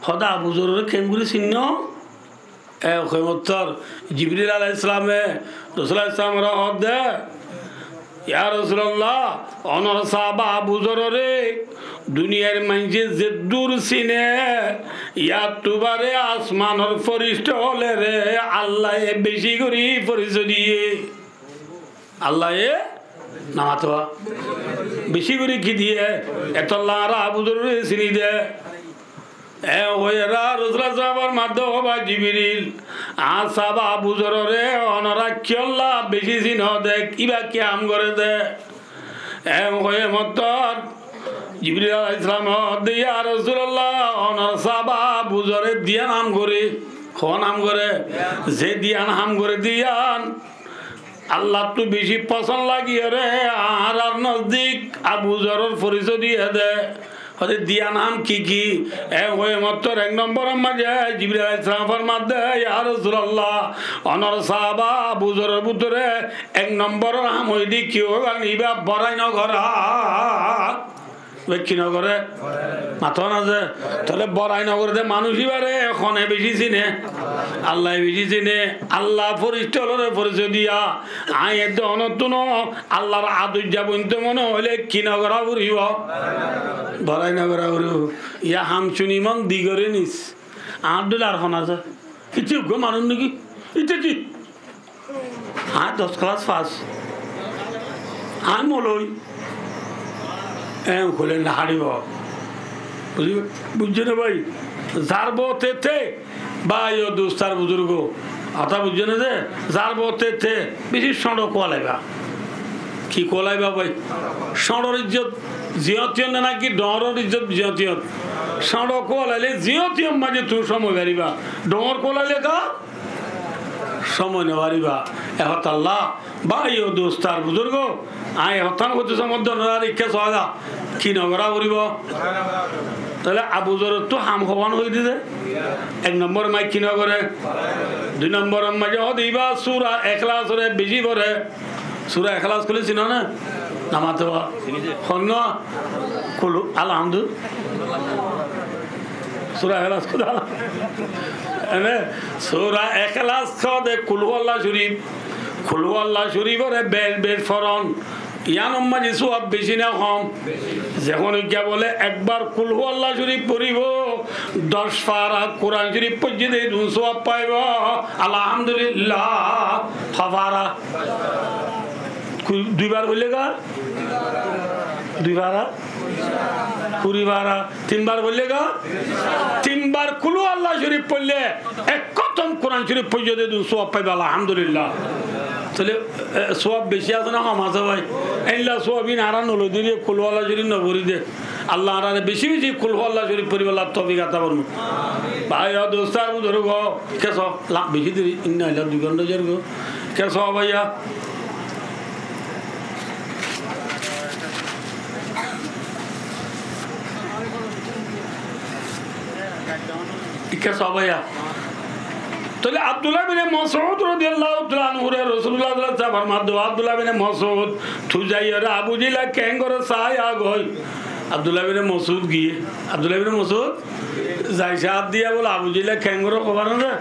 হদা আবু যরের কেমগুলি চিহ্ন খৈমত জিবরিল আলাইহিস সালাম রাসূলুল্লাহ সাল্লাল্লাহু আলাইহি হদ ইয়া রাসূলুল্লাহ অনর সাহাবা আবু যরে দুনিয়ার মানুষে যে দূর সিনে ইয়া তুবারে আসমানের ফরিস্তা হলে রে আল্লাহ বেশি করে পরিচয় দিয়ে আল্লাহ নামাতোয়া বেশি করে কি দিয়ে এতল্লাহ আবু যরে চিনি দে ওয়েরা রাসূলুল্লাহ সাহাবার মাধ্যমে বা জিবরিল আসাবা আবু যরে অনরা কিল্লা বেশি চিন দেখ ইবা কি আম করে দে হয়ে মতর জিবরিল আলাইহিস সালাম দিয়া রাসূলুল্লাহ অনর সাহাবা আবু যরে দিয়া নাম করে নাম করে যে দিয়া নাম করে দিয়ান আল্লাহ তো বেশি পছন্দ লাগিয়ে রে আর নজদিক আবু যরের পরিচয় দিয়ে দে দিয়া নাম কি কি ওই মতর এক নম্বর মাঝে জিবরিল আলাইহিস সালাম ফরমাতে ইয়া রাসূলুল্লাহ অনর সাহাবা আবু যরের ভিতরে এক নম্বর নাম হইদি কি ইবা বড়াই নগরা কি নগরে মাথা না যে তাহলে বড়াই নগরে মানুষ এবারে এখন বেশি চিনে আল্লাহ বেশি চিনে আল্লাহ ফরিস্তারে পরিচয় দিয়া আই এতে অনতুন আল্লাহর আদুর্যা বইতে মনে হইলে কি নগরা উড়িব বড়াই নগরা উড়িব ইয়া হাম শুনি মন দিগরে নিস আব্দুল আর হন আছে কিছু গো মানুষ নাকি এটা কি হ্যাঁ 10 ক্লাস পাস আমি বলই খুলে না হারিব বুঝছে না ভাই যার বতে ভাই ও দোস্তার বুজুর্গ কথা বুঝছে না যে যার বতে বেশি সড়ক কোয়ালাইবা কি কোয়ালাইবা ভাই সড়র ইজ্জত জিয়তিয়ন নাকি ডর ইজ্জত জিয়তিয়ন সড়ক কোয়ালাইলে জিয়তিয়ন মাঝে তুই সময় বাড়িবা ডর কোয়ালাইলে কা সময় নেবারিবা এহত আল্লাহ ভাই ও দোস্তার বুজুর্গ আয় হতান করতে সম্বন্ধ ইচ্ছা সহায়তা কি নগরা করিব তাহলে আবু যর তো হাম হবান হয়ে দিছে এক নম্বর মাই কি নগরে 2 নম্বর মাঝে হদিবা সূরা ইখলাসরে বেশি করে সূরা ইখলাস খুলে চিনো না নামাতে হন কুল আলহামদুলিল্লাহ সূরা ইখলাস খুদা এনে সূরা ইখলাস খদে কুল আল্লাহ শরীফ কুল আল্লাহ শরীফরে বের ফরন ইয়ান মাঝে সওয়াব বেশি না কম যখন গিয়া বলে একবার কুল আল্লাহ শরীফ পড়িব 10 পারা কোরআন শরীফ পড়তে সওয়াব পাইব আলহামদুলিল্লাহ ফারা দুইবার বললে গা দুইবার পুরিবারা 3 বার বললে গা 3 বার কুল আল্লাহ শরীফ পড়লে এক খতম কোরআন শরীফ পড়তে সওয়াব পাইব আলহামদুলিল্লাহ তাহলে সওয়াব বেশি আছে না কম আছে ভাই আল্লাহ সওয়াবিন আরান হলো দিয়ে কুল আল্লাহ শরীফ নবরি দে আল্লাহ আরানে বেশি বেশি কুল আল্লাহ শরীফ পড়িব আল্লাহ তৌফিক আতা করুন ভাই ও দোস্তার ধরো গো কেস লাখ বেশি দিই ইন্না ইল্লাহ 2 ঘন্টা জের গো কেস ভাইয়া কেস ভাইয়া তাহলে আব্দুল্লাহ বিন মাসউদ রাদিয়াল্লাহু তাআলা আনহু রাসূলুল্লাহ সাল্লাল্লাহু আলাইহি ওয়াসাল্লাম ফরমাতো আব্দুল্লাহ বিন মাসউদ তুই যাইরা আবু জিলা কেঙ্গরে সায়া গই আব্দুল্লাহ বিন মাসউদ গিয়ে আব্দুল্লাহ বিন মাসউদ যাই সাদ দিয়া বলে আবু জিলা কেঙ্গরে খবর না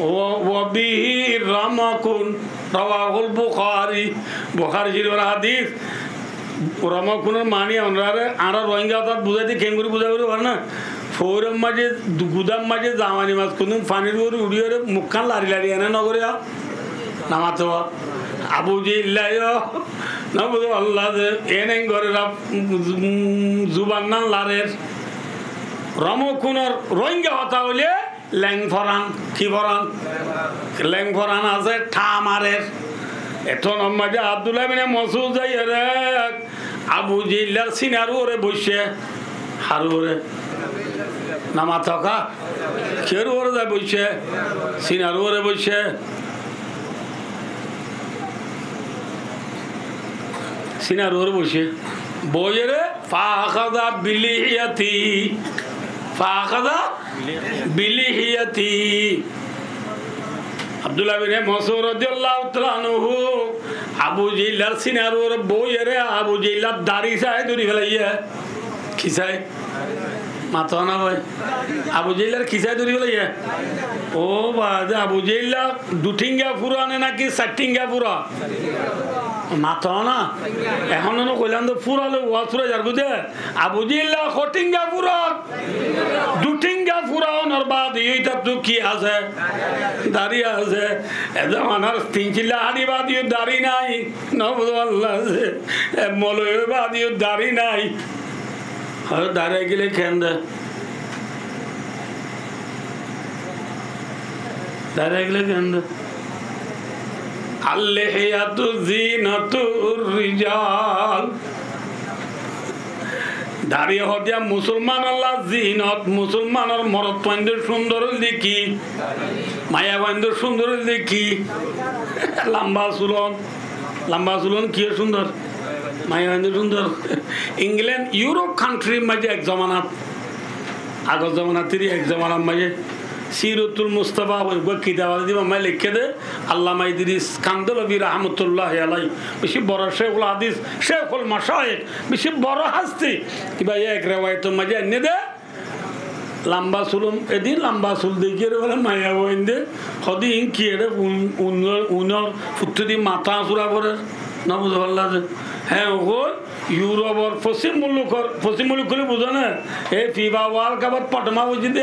ও বি রামাকুন রাওয়াহুল বুখারী বুখারী শরীফের হাদিস ওরামা কোন মানি ওনারে আর রোহিঙ্গা তার বুঝাইতে কেঙ্গুরি বুঝাই পারে না ফৌরম মাঝে গুদাম মাঝে জামানি মাছ কোন পানির উপরে উড়িয়ে মুখখান লারি লারি এনে নগরে নামাতে আবু জিল্লাই না বুঝো আল্লাহ এনে ঘরে জুবান নান লারের রমকুনর রোহিঙ্গা হতা হইলে ল্যাং ফরান কি ফরান ল্যাং ফরান আছে ঠা মারের এখন মাঝে আব্দুল্লাহ বিন মাসউদ যাই রে আবু জিল্লার সিনার ওরে বসে হারু ওরে নামা থাকা কের ওরে যায় বসে সিনার ওরে বসে সিনার ওরে বসে বইয়েরে ফাখাদা বিলিহিয়াতি ফাখাদা বিলিহিয়াতি আব্দুল্লাহ বিন মাসউদ রাদিয়াল্লাহু তাআলা আনহু আবু জিল্লার সিনার ওরে বইয়েরে আবু জিল্লার দাড়ি চাই ধরি ফেলাইয়া কি চাই মাথা না ভাই আবু জিল্লার খিসাই ধরি ফেলাইয়া ও বাজে আবু জিল্লা দুঠিঙ্গা পুরা নে নাকি চারটিঙ্গা পুরা মাথা না এখন কইলাম তো ফুরালে ওয়াসুরা যার বুঝে আবু জিল্লা খটিঙ্গা পুরা দুঠিঙ্গা পুরা ওনার বাদ এইটা তো কি আছে দাড়ি আছে একদম আমার তিন চিল্লা হাড়ি বাদ দাড়ি নাই নবুদ আল্লাহ আছে মলয় বাদ দাড়ি নাই হয়তো দাঁড়িয়ে গেলে খেন দেয় দাঁড়িয়ে গেলে খেন দেয় আল্লেহিয়াতু যিনাতুর রিজাল দাঁড়িয়ে হতিয়া মুসলমান আল্লাহ জিনত মুসলমানের মরদ পয়েন্দের সুন্দর দেখি মায়া পয়েন্দের সুন্দর দেখি লম্বা চুলন কি সুন্দর মায়া পয়েন্দের সুন্দর ইংল্যান্ড ইউরোপ কান্ট্রির মাঝে এক জমানাত আগর জমানাতের এক জমানার মাঝে সিরতুল মুস্তাফা কিতাব দিব আমায় লিখে দে আল্লামা ইদ্রিস কান্দলবী রহমতুল্লাহ আলাই বেশি বড় শেখুল হাদিস শেখুল মাশায়েখ বেশি বড় হাস্তি কিবা এক রেওয়ায়তের মাঝে এনে দে লম্বা চুলম এদিন লম্বা চুল দেখিয়ে বলে মায়া বইন্দে সদিন কি এটা উনর ফুট দি মাথা চূড়া পরে না বুঝতে পারলা যে হ্যাঁ ও ইউরোপর পশ্চিম মুলুক করে বুঝো না এই ফিফা ওয়ার্ল্ড কাপত প্রথমা বুঝিতে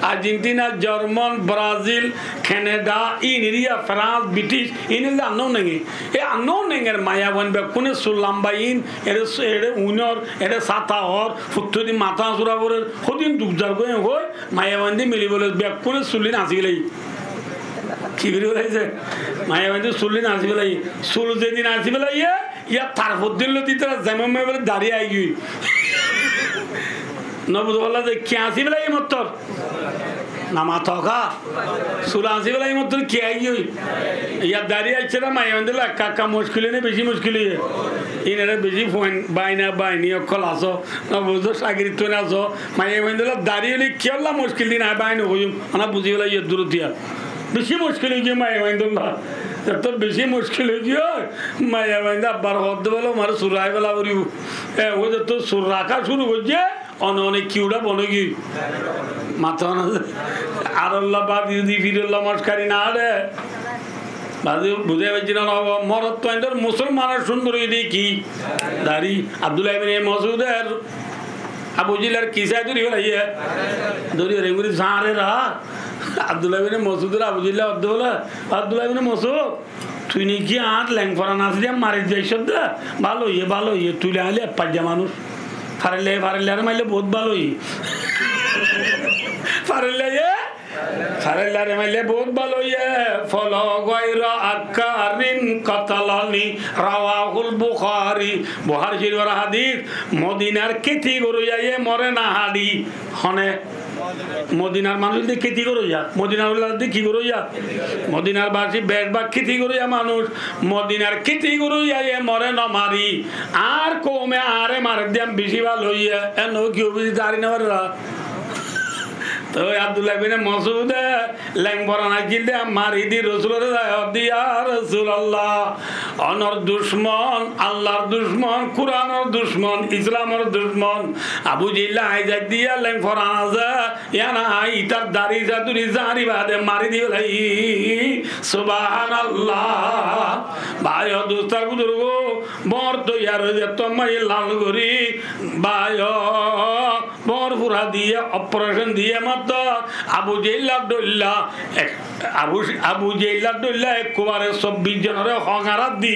Argentina German Brazil Canada India France British ইনিলে আনো নেই এই আনো নেঙের মায়া বনবে কোনে সুলাম্বা ইন এরে উনর এরে সাতা হর ফুটুদি মাথা চূড়া করে সদিন দুবজার গৈ হই মায়া বন্দি মিলিবলৈ কোনে চুলি নাচি গেলেই কি করে বলাইছে মায়া বন্দি চুলি নাচি পেলাই চুল যেদিন নাচি পেলাই ইয়ার তার দিল দিতে যেমন বলে দাঁড়িয়ে আই গই নবুদ বললা যে কে আসি পেলাই এই মত্তর নামা থকা চুল আসি পেলাই এই মত্তর কে আই গই ইয়ার দাঁড়িয়ে আসছে না মায়া বন্দি কাকা মুশকিল নেই বেশি মুশকিল ইনারা বেশি ফোন বাইনি অকল আছো নবুদ সাগরিত আছো মায়া বন্দি দাঁড়িয়ে হলে কি হল্লা মুশকিল দিন বাইনি হইম আনা বুঝি পেলাই ইয়ে দূর দিয়া বেশি মুশকিল হয়ে গিয়ে মায়া বন্দি তো বেশি মুশকিল হয়ে গিয়ে মায়া বাইন্দা আব্বার হদ বলো মারে সুরাই বেলা করিব ও যে তো সুর রাখা শুরু করছে অনেক কিউড়া বনে গি মাথা আর বাদ যদি ফিরল্লা মস্কারি না রে বাদে বুঝে পাচ্ছি না মরদ তো মুসলমানের সুন্দর কি দাড়ি আব্দুল্লাহ বিন মাসউদের আবু জিল্লার কিসা ধরি হলাইয়া ধরি রেঙ্গুরি ঝাড়ে রাহা আব্দুল্লাহ বিন মাসউদের আবু জিল্লা আব্দুল্লাহ বিন মাসউদ তুই নাকি আট ল্যাং ফরান আসলে মারি যাই শব্দ ভালো ইয়ে তুলে আনলে পাঁচটা মানুষ ফারেলে আর মারলে বহুত ভালো ফারেলে মারলে বহুত ভালো ফল গয়রা আকারিন কাতালানি রাওয়াহুল বুখারী শরীফের হাদিস মদিনার কেতি গরু যায় মরে না হাড়ি হনে মদিনার মানুষ দিয়ে খেতি করো যা মদিনার দিয়ে কি করো যা মদিনার বাসী বেশ বা খেতি করো যা মানুষ মদিনার খেতি করো যাই মরে ন মারি আর কমে আরে মারে দিয়াম বেশি ভালো হইয়া এন কি অভিজিৎ আরি না তো আব্দুল্লাহ বিন মাসউদ ল্যাং বরানা গিলদে মারি দি রাসূলের দাওয়াত দিয়া রাসূলুল্লাহ অনর দুশমন আল্লাহর দুশমন কুরআনের দুশমন ইসলামের দুশমন আবু জিল্লা আইজা দিয়া ল্যাং বরানা যা ইয়ানা ইতার দাড়ি জাদুরি জারি বাদে মারি দি লাই সুবহানাল্লাহ ভাই দোস্তার বুজুর্গ বর তো ইয়ার যে তোমাই লাল গরি ভাই বর পুরা দিয়ে অপারেশন দিয়ে মাত্র আবু জেইলা দইল্লা একবারে 24 জনের হঙারাত দি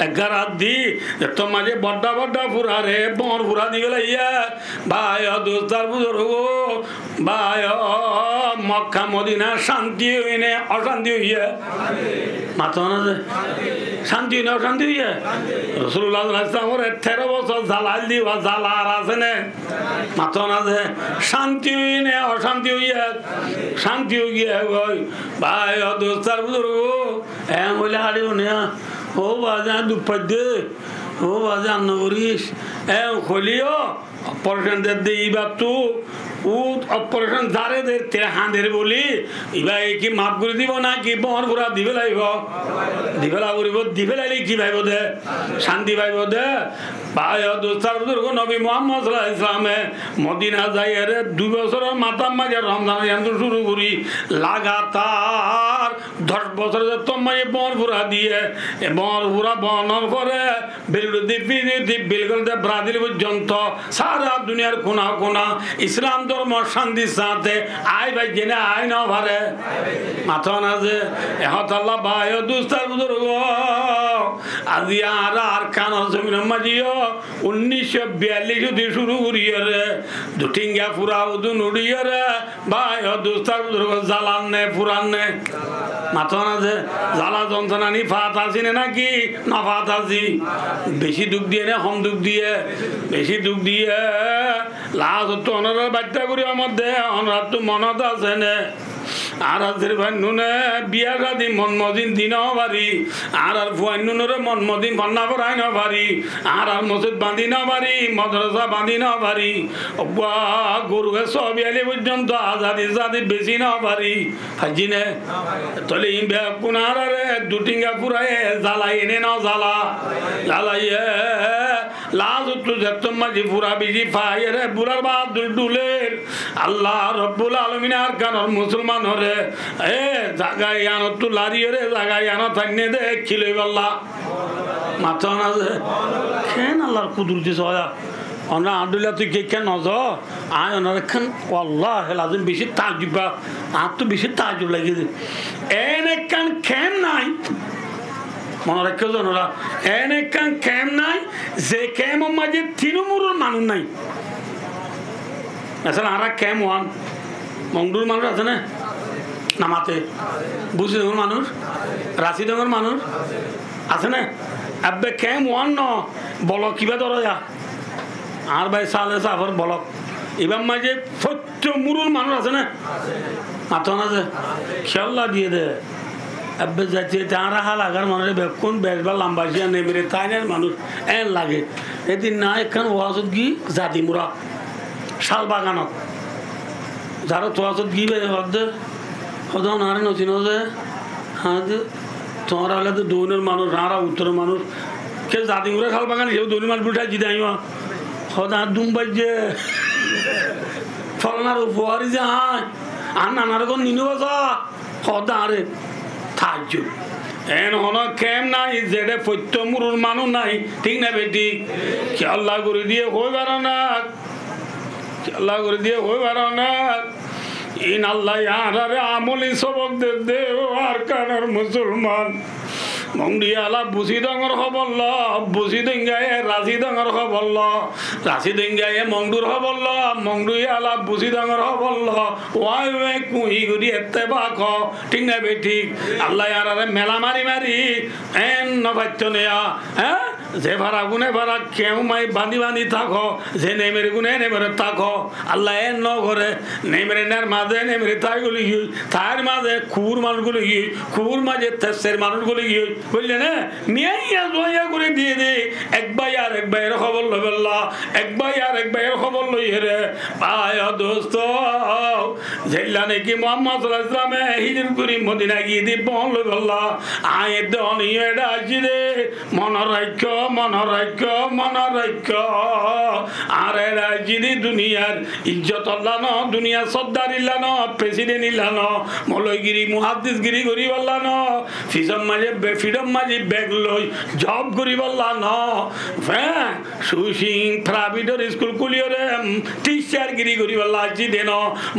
11 দি তোমার যে বড় বড় পুরা রে বর পুরা দি গলাইয়া ভাই দোস্তার বুজুর্গ ভাই মক্কা মদিনা শান্তি হইনে অশান্তি হইয়া মাথা না শান্তি না অশান্তি হইয়া রাসূলুল্লাহ সাল্লাল্লাহু আলাইহি ওয়াসাল্লাম 13 বছর জালাল দিবা জালার আছে না মাথা না যে শান্তি হইনে অশান্তি হইয়া শান্তি হইয়া গই ভাই দোস্তার বুজুর্গ বলে হারিও না ও বাজা দুপদে ও বাজা নগরিস খলিও অপারেশন দে ইবা তু অপারেশন ধারে দে তে হাঁদের বলি ইবা কি মাফ করে দিব না কি বহর পুরা দিবে লাইব দিবে লাগব দিবে লাইলে কি ভাইব দে শান্তি ভাইব দে ভাই দোস্তার বুজুর্গ নবী মুহাম্মদ সাল্লাল্লাহু আলাইহি ওয়াসাল্লামে মদিনা যাইয়ে 2 বছরের মাথা মাঝে রমজান ইয়ান্ত শুরু করি লাগাতার 10 বছরের তোমায় বহর পুরা দিয়ে বহর পুরা বহর করে বিলুদি বিলগুল দে ব্রাজিল পর্যন্ত সারা দুনিয়ার কোনা কোনা ইসলাম ধর্ম শান্তির সাথে আই ভাই জেনে আই না ভারে মাথা না যে এহত আল্লাহ ভাই দুস্তার বুজুর্গ আজি আর কানর জমিন মাঝিও 1942 দিয়ে শুরু করিয়ে রে দুটিঙ্গা পুরা উদুন উড়িয়ে রে ভাই দুস্তার বুজুর্গ জ্বালান নে পুরান নে মাথা না যে জ্বালা যন্ত্রণা নি ফাত আসি নাকি না ফাত আসি বেশি দুঃখ দিয়ে না কম দুঃখ দিয়ে বেশি দুঃখ দিয়ে লাজ তো অনার বাচ্চা করি আমার দে অনার তো মনত আছে নে আর আজের ভাই নুনে বিয়া শাদি মন মদিন দিন পারি আর ফুয়াই নুনের মন মদিন বন্যা করাই না পারি আর মসজিদ বাঁধি না পারি মাদ্রাসা বাঁধি না পারি গরুকে সব এলে পর্যন্ত আজাদি জাদি বেশি না পারি হাজি নে তলে কোনার দুটিঙ্গা পুরাই জ্বালাই এনে না জ্বালা জ্বালাইয়ে লাজ উত্তর যেতম মাঝি পুরা বেশি ফাই রে বুড়ার বাহাদুর ডুলের আল্লাহ রব্বুল আলমিন আর কানর মুসলমান হরে এ জাগাই আনো তু লারিয়ে রে জাগাই আনো থাকনে দে খিলে বললা মাথা না যে কেন আল্লাহর কুদরতি সয়া অনা আডুলা তুই কে কেন নজ আয় ওনার খান আল্লাহ লাজিম বেশি তাজুবা আর তো বেশি তাজুব লাগে এনে কান কেন নাই মনে রাখো ওনারা এনে কান কেম নাই যে কেম মাঝে তৃণমূলের মানুষ নাই আসলে আর কেম ওয়ান মংডুর মানুষ আছে না নামাতে বুঝি ডঙর মানুষ রাশি ডঙর মানুষ আছে না আব্বে কেম ওয়ান ন বলক কিবা ধরা যা আর ভাই সালে সাফর বলক এবার মাঝে সত্য মুরুর মানুষ আছে না মাথা না যে খেয়াল্লা দিয়ে দে আব্বে যাচ্ছে তারা হালাগার মানুষ বেকুন বেশবা লাম্বাসিয়া নেমেরে তাই না মানুষ এন লাগে এদিন না এখান ওয়াজত গি জাতি মুরা শাল বাগানত যারা তোয়াজত গি বে হদে হদ নারে নচিন যে হ্যাঁ তোমার হলে তো দৌনের মানুষ হারা উত্তরের মানুষ কে জাতি মুরা শাল বাগান কেউ দৌনি মানুষ উঠাই জিতে আইমা হদা দুম বাজে ফলনার উপহারি যে হায় আর নানার কোন নিনু বাসা হদা আরে থাকজু এন হন কেম নাই যেটা পত্য মুরুর মানুষ নাই ঠিক না বেটি খেয়াল্লা করে দিয়ে হয়ে বেড়ো না খেয়াল্লা করে দিয়ে হয়ে বেড়ো না ইন আল্লাহ আরে আমলি সবক দে আর কানার মুসলমান মংডিয়ালা বুসি ডঙর খবরল বুসি ডেঙ্গায়ে রাশি ডঙর খবরল রাশি ডেঙ্গায়ে মংডুর খবরল মংডুয়ালা বুসি ডঙর খবরল ওয়াই কুহি গুড়ি এতে বাক ঠিক না বে ঠিক আল্লাহ আর মেলা মারি মারি এন নবাচ্য নেয়া হ্যাঁ যে ভাড়া গুনে ভাড়া কেউ মাই বাঁধি বাঁধি থাকো যে নেমেরে গুনে নেমেরে থাকো আল্লাহ এর ন করে নেমেরে নের মাঝে নেমেরে তাইগুলি গিয়ে তার মাঝে খুর মানুষগুলি গিয়ে খুর মাঝে তেসের মানুষগুলি গিয়ে বুঝলেন না মিয়াইয়া জয়া করে দিয়ে দে এক ভাই আর এক ভাইয়ের খবর লইবল্লা এক ভাই আর এক ভাইয়ের খবর লই রে ভাই দোস্ত যেলা নাকি মোহাম্মদ সাল্লাল্লাহু আলাইহি ওয়াসাল্লামে হিজরত করি মদিনা গিয়ে দি বল লইবল্লা আয় দনি এটা আসি রে মনোরাজ্য আরে রাজিদি দুনিয়ার ইজ্জত আল্লাহ ন দুনিয়া সর্দার ইল্লা ন প্রেসিডেন্ট ইল্লা ন মৌলগিরি মুহাদ্দিসগিরি করি বললা ন ফ্রিডম মাঝে ব্যাগ লই জব করি বললা ন হ্যাঁ সুসিং প্রাইভেট স্কুল কুলিয়রে টিচার গিরি করি বললা আসছি দেন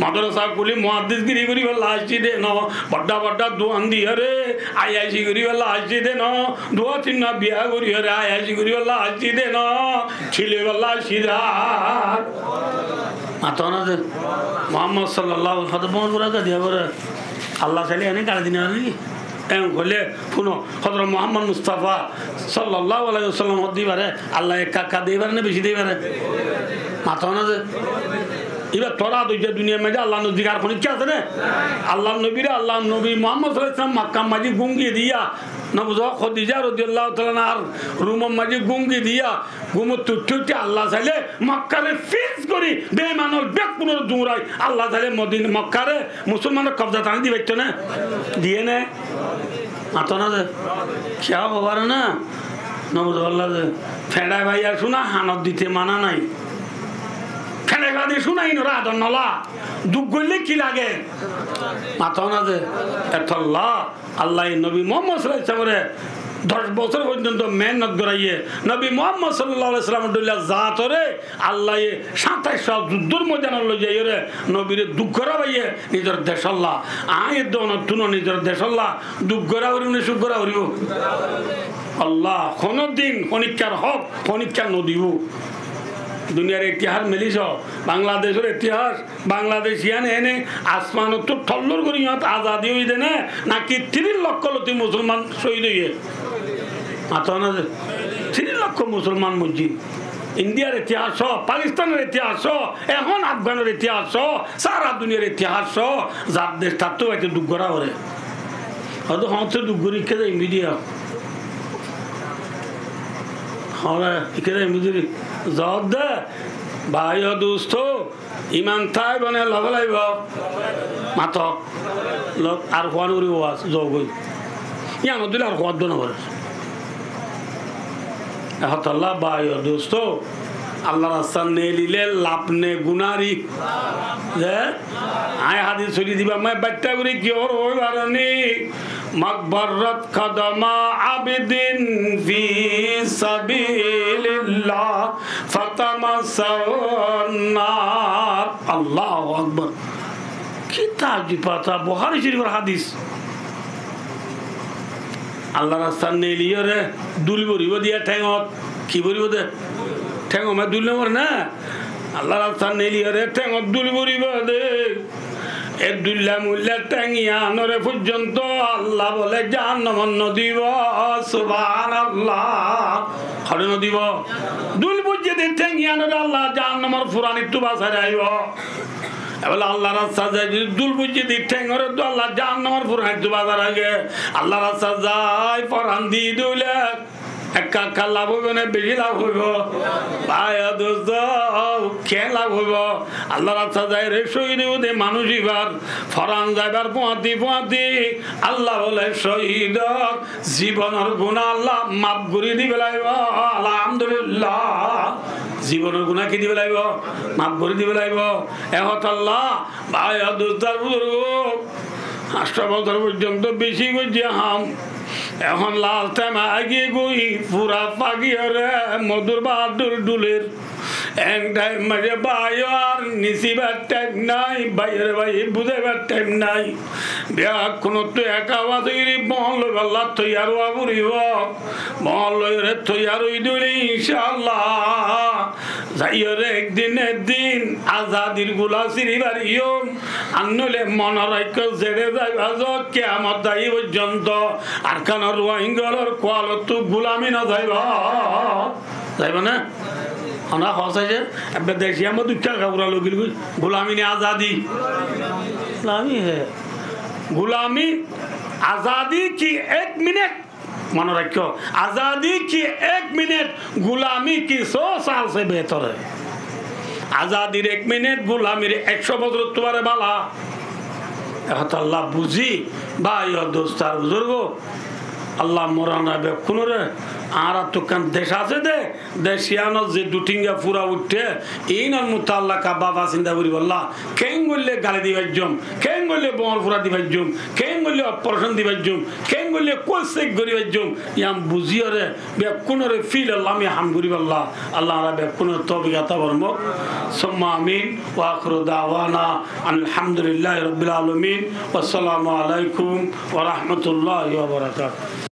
মাদ্রাসা কুলি মুহাদ্দিসগিরি করি বললা আসছি দেন বড় বড় দোয়ান দিয়ে রে আইআইসি করি বললা আসছি দেন দোয়া তিন বিয়া করি রে আইআইসি করি বললা আসছি দেন ছিলে বললা সিধা মাতানা যে মোহাম্মদ সাল্লাল্লাহু আলাইহি ওয়াসাল্লাম বলে দিয়া করে আল্লাহ চাইলে এনে গাড়ি দিনে নাকি এমন করলে শুনো হযরত মুহাম্মদ মুস্তাফা সাল্লাল্লাহু আলাইহি ওয়াসাল্লাম দিবারে আল্লাহ কাকা দিবারে না বেশি দিবারে মাতানা যে এবার তোরা দুইটা দুনিয়ার মাঝে আল্লাহ নবী আর কোনো কি আছে না আল্লাহ নবীরা আল্লাহ নবী মুহাম্মদ সাল্লাল্লাহু আলাইহি ওয়াসাল্লাম মক্কা মাঝে গুঙ্গিয়ে দিয়া নবুজ খদিজা রাদিয়াল্লাহু তাআলা আর রুম মাঝে গুঙ্গি দিয়া গুম তুটুটি আল্লাহ চাইলে মক্কারে ফিক্স করি বেঈমানর বেক পুনর দূরাই আল্লাহ চাইলে মদিনা মক্কারে মুসলমানের কবজা টানি দিবে তো না দিয়ে না মাতনা যে খেয়া হবার না নবুজ আল্লাহ যে ফেড়া ভাইয়া শোনা হানত দিতে মানা নাই ফেড়া গাদি শোনাই না রাত নলা দুঃখ করলে কি লাগে মাতনা যে এতল্লাহ আল্লাহ নবী মুহাম্মদ সাল্লাল্লাহু আলাইহি ওয়াসাল্লাম 10 বছর পর্যন্ত মেহনত করাইয়ে নবী মুহাম্মদ সাল্লাল্লাহু আলাইহি ওয়াসাল্লাম দুল্লাহ জাতরে আল্লাহ 27 যুদ্ধর ময়দানে লই যাই রে নবীরে দুঃখ করাইয়ে নিজের দেশ আল্লাহ আয় দন তুনো নিজের দেশ আল্লাহ দুঃখ করাইনি সুখ করাইব আল্লাহ কোনদিন পরীক্ষার হক পরীক্ষা নদিব দুনিয়ার ইতিহাস মিলিস বাংলাদেশের ইতিহাস বাংলাদেশিয়ান এনে আসমান তো ঠল্লর করি আজাদি হয়ে দেনে নাকি 3 লক্ষ লতি মুসলমান শহীদ হইয়ে মাথা না 3 লক্ষ মুসলমান মসজিদ ইন্ডিয়ার ইতিহাস পাকিস্তানের ইতিহাস এখন আফগানের ইতিহাস সারা দুনিয়ার ইতিহাস যার দেশ তার তো একটা দুঃখ করা করে হয়তো হচ্ছে দুঃখ করি খেতে মিডিয়া হ্যাঁ এখানে মিডিয়া জবাব দে ভাই দোস্ত ইমান থাই বনে লগ লাগিব মাত লগ আর হওয়ান উড়িব যোগ ইয়ানো দিলে আর হওয়ার দোনো করে এহতাল্লাহ ভাই দোস্ত আল্লাহ রাস্তা নে লিলে লাপনে গুনারি যে আয় হাদিস ছড়ি দিবা মই বাচ্চা করে কি ওর ওই বারনি মকবরত কদমা আবিদিন ফি সাবিলিল্লাহ ফাতামাসান্নার আল্লাহু আকবার কি তাজি পাতা বুখারী শরীফের হাদিস আল্লাহ রাস্তা নে লিয়ে রে দুল বরিব দিয়া ঠেঙত কি বরিব দে ঠেঙো মা দুল নম্বর না আল্লাহ রাস্তা নেলি রে ঠেঙত দুল বরিব দে এ দুল্লা মুল্লা ঠেঙিয়া নরে পর্যন্ত আল্লাহ বলে জাহান্নাম নদিব সুবহানাল্লাহ হরে নদিব দুল বুঝে দে ঠেঙিয়া নরে আল্লাহ জাহান্নামের ফুরানি তো বাসায় আইব এবার আল্লাহ রাস্তা যায় দুল বুঝে দি ঠেঙরে তো আল্লাহ জাহান্নামের ফুরানি তো বাজার আগে আল্লাহ রাস্তা যায় পরান দি দুলে একা লাভ হইব না বেশি লাভ হইব ভাই দোস্ত কে লাভ হইব আল্লাহ রাস্তা যায় রে শহীদ দে মানুষ এবার ফরান যাইবার পোয়াতি আল্লাহ বলে শহীদ জীবনের গুণা আল্লাহ মাফ করে দিবে লাগব আলহামদুলিল্লাহ জীবনের গুণা কি দিবে লাগব মাফ করে দিবে লাগব এহত আল্লাহ ভাই দোস্ত 8 বছর পর্যন্ত বেশি করছে হাম এখন লাস্ট টাইম আগে গই পুরা পাগিয়ে রে মধুর বাহাদুর ডুলের এক টাইম মাঝে ভাই আর নিশিবার টাইম নাই, ভাইয়ের ভাই বুঝাইবার টাইম নাই। বিয়া কোনো তো একা বাজেরি মহল আল্লাহ তৈয়ার বাবুরিব মহলের তৈয়ার ওই দিলে ইনশাআল্লাহ যাইরে একদিন আজাদির গুলা সিরিবারিও আনলে মনরাইক্য জেড়ে যাইবা কিয়ামত দাই পর্যন্ত আর কান রোহিঙ্গার কোয়ালত গুলামি না যাইবা না আমরা হসাই যে এবার দেশি আমরা দুঃখা কাপড়া লগিল গুলামি নে আজাদি गुलामी है गुलामी आजादी की 1 मिनट मानो रखो आजादी की 1 मिनट गुलामी की 100 साल से बेहतर है आजादी 1 मिनट गुलामी 100 बছর तुम्हारे बाला अल्लाह बुझी भाई और दोस्तार बुजुर्गो अल्लाह मोराना बे कुनरे आरा तो कन देश आसे दे देशियानो जे दुटिंगा पूरा उठे इनर मुताल्लाका बाबा सिंदा बुरी वल्ला केंगोले गाले दिवजम केंगोले बोर पूरा दिवजम केंगोले ऑपरेशन दिवजम केंगोले कोसे गरिवजम याम बुझियरे बे कुनरे फील अल्लाह में हम बुरी वल्ला अल्लाह रा बे कुन तौफीक अता फरमो सुम्मा आमीन व आखिरु दावाना अल्हम्दुलिल्लाहि रब्बिल आलमीन वस्सलामु अलैकुम व रहमतुल्लाहि व बरकातहू।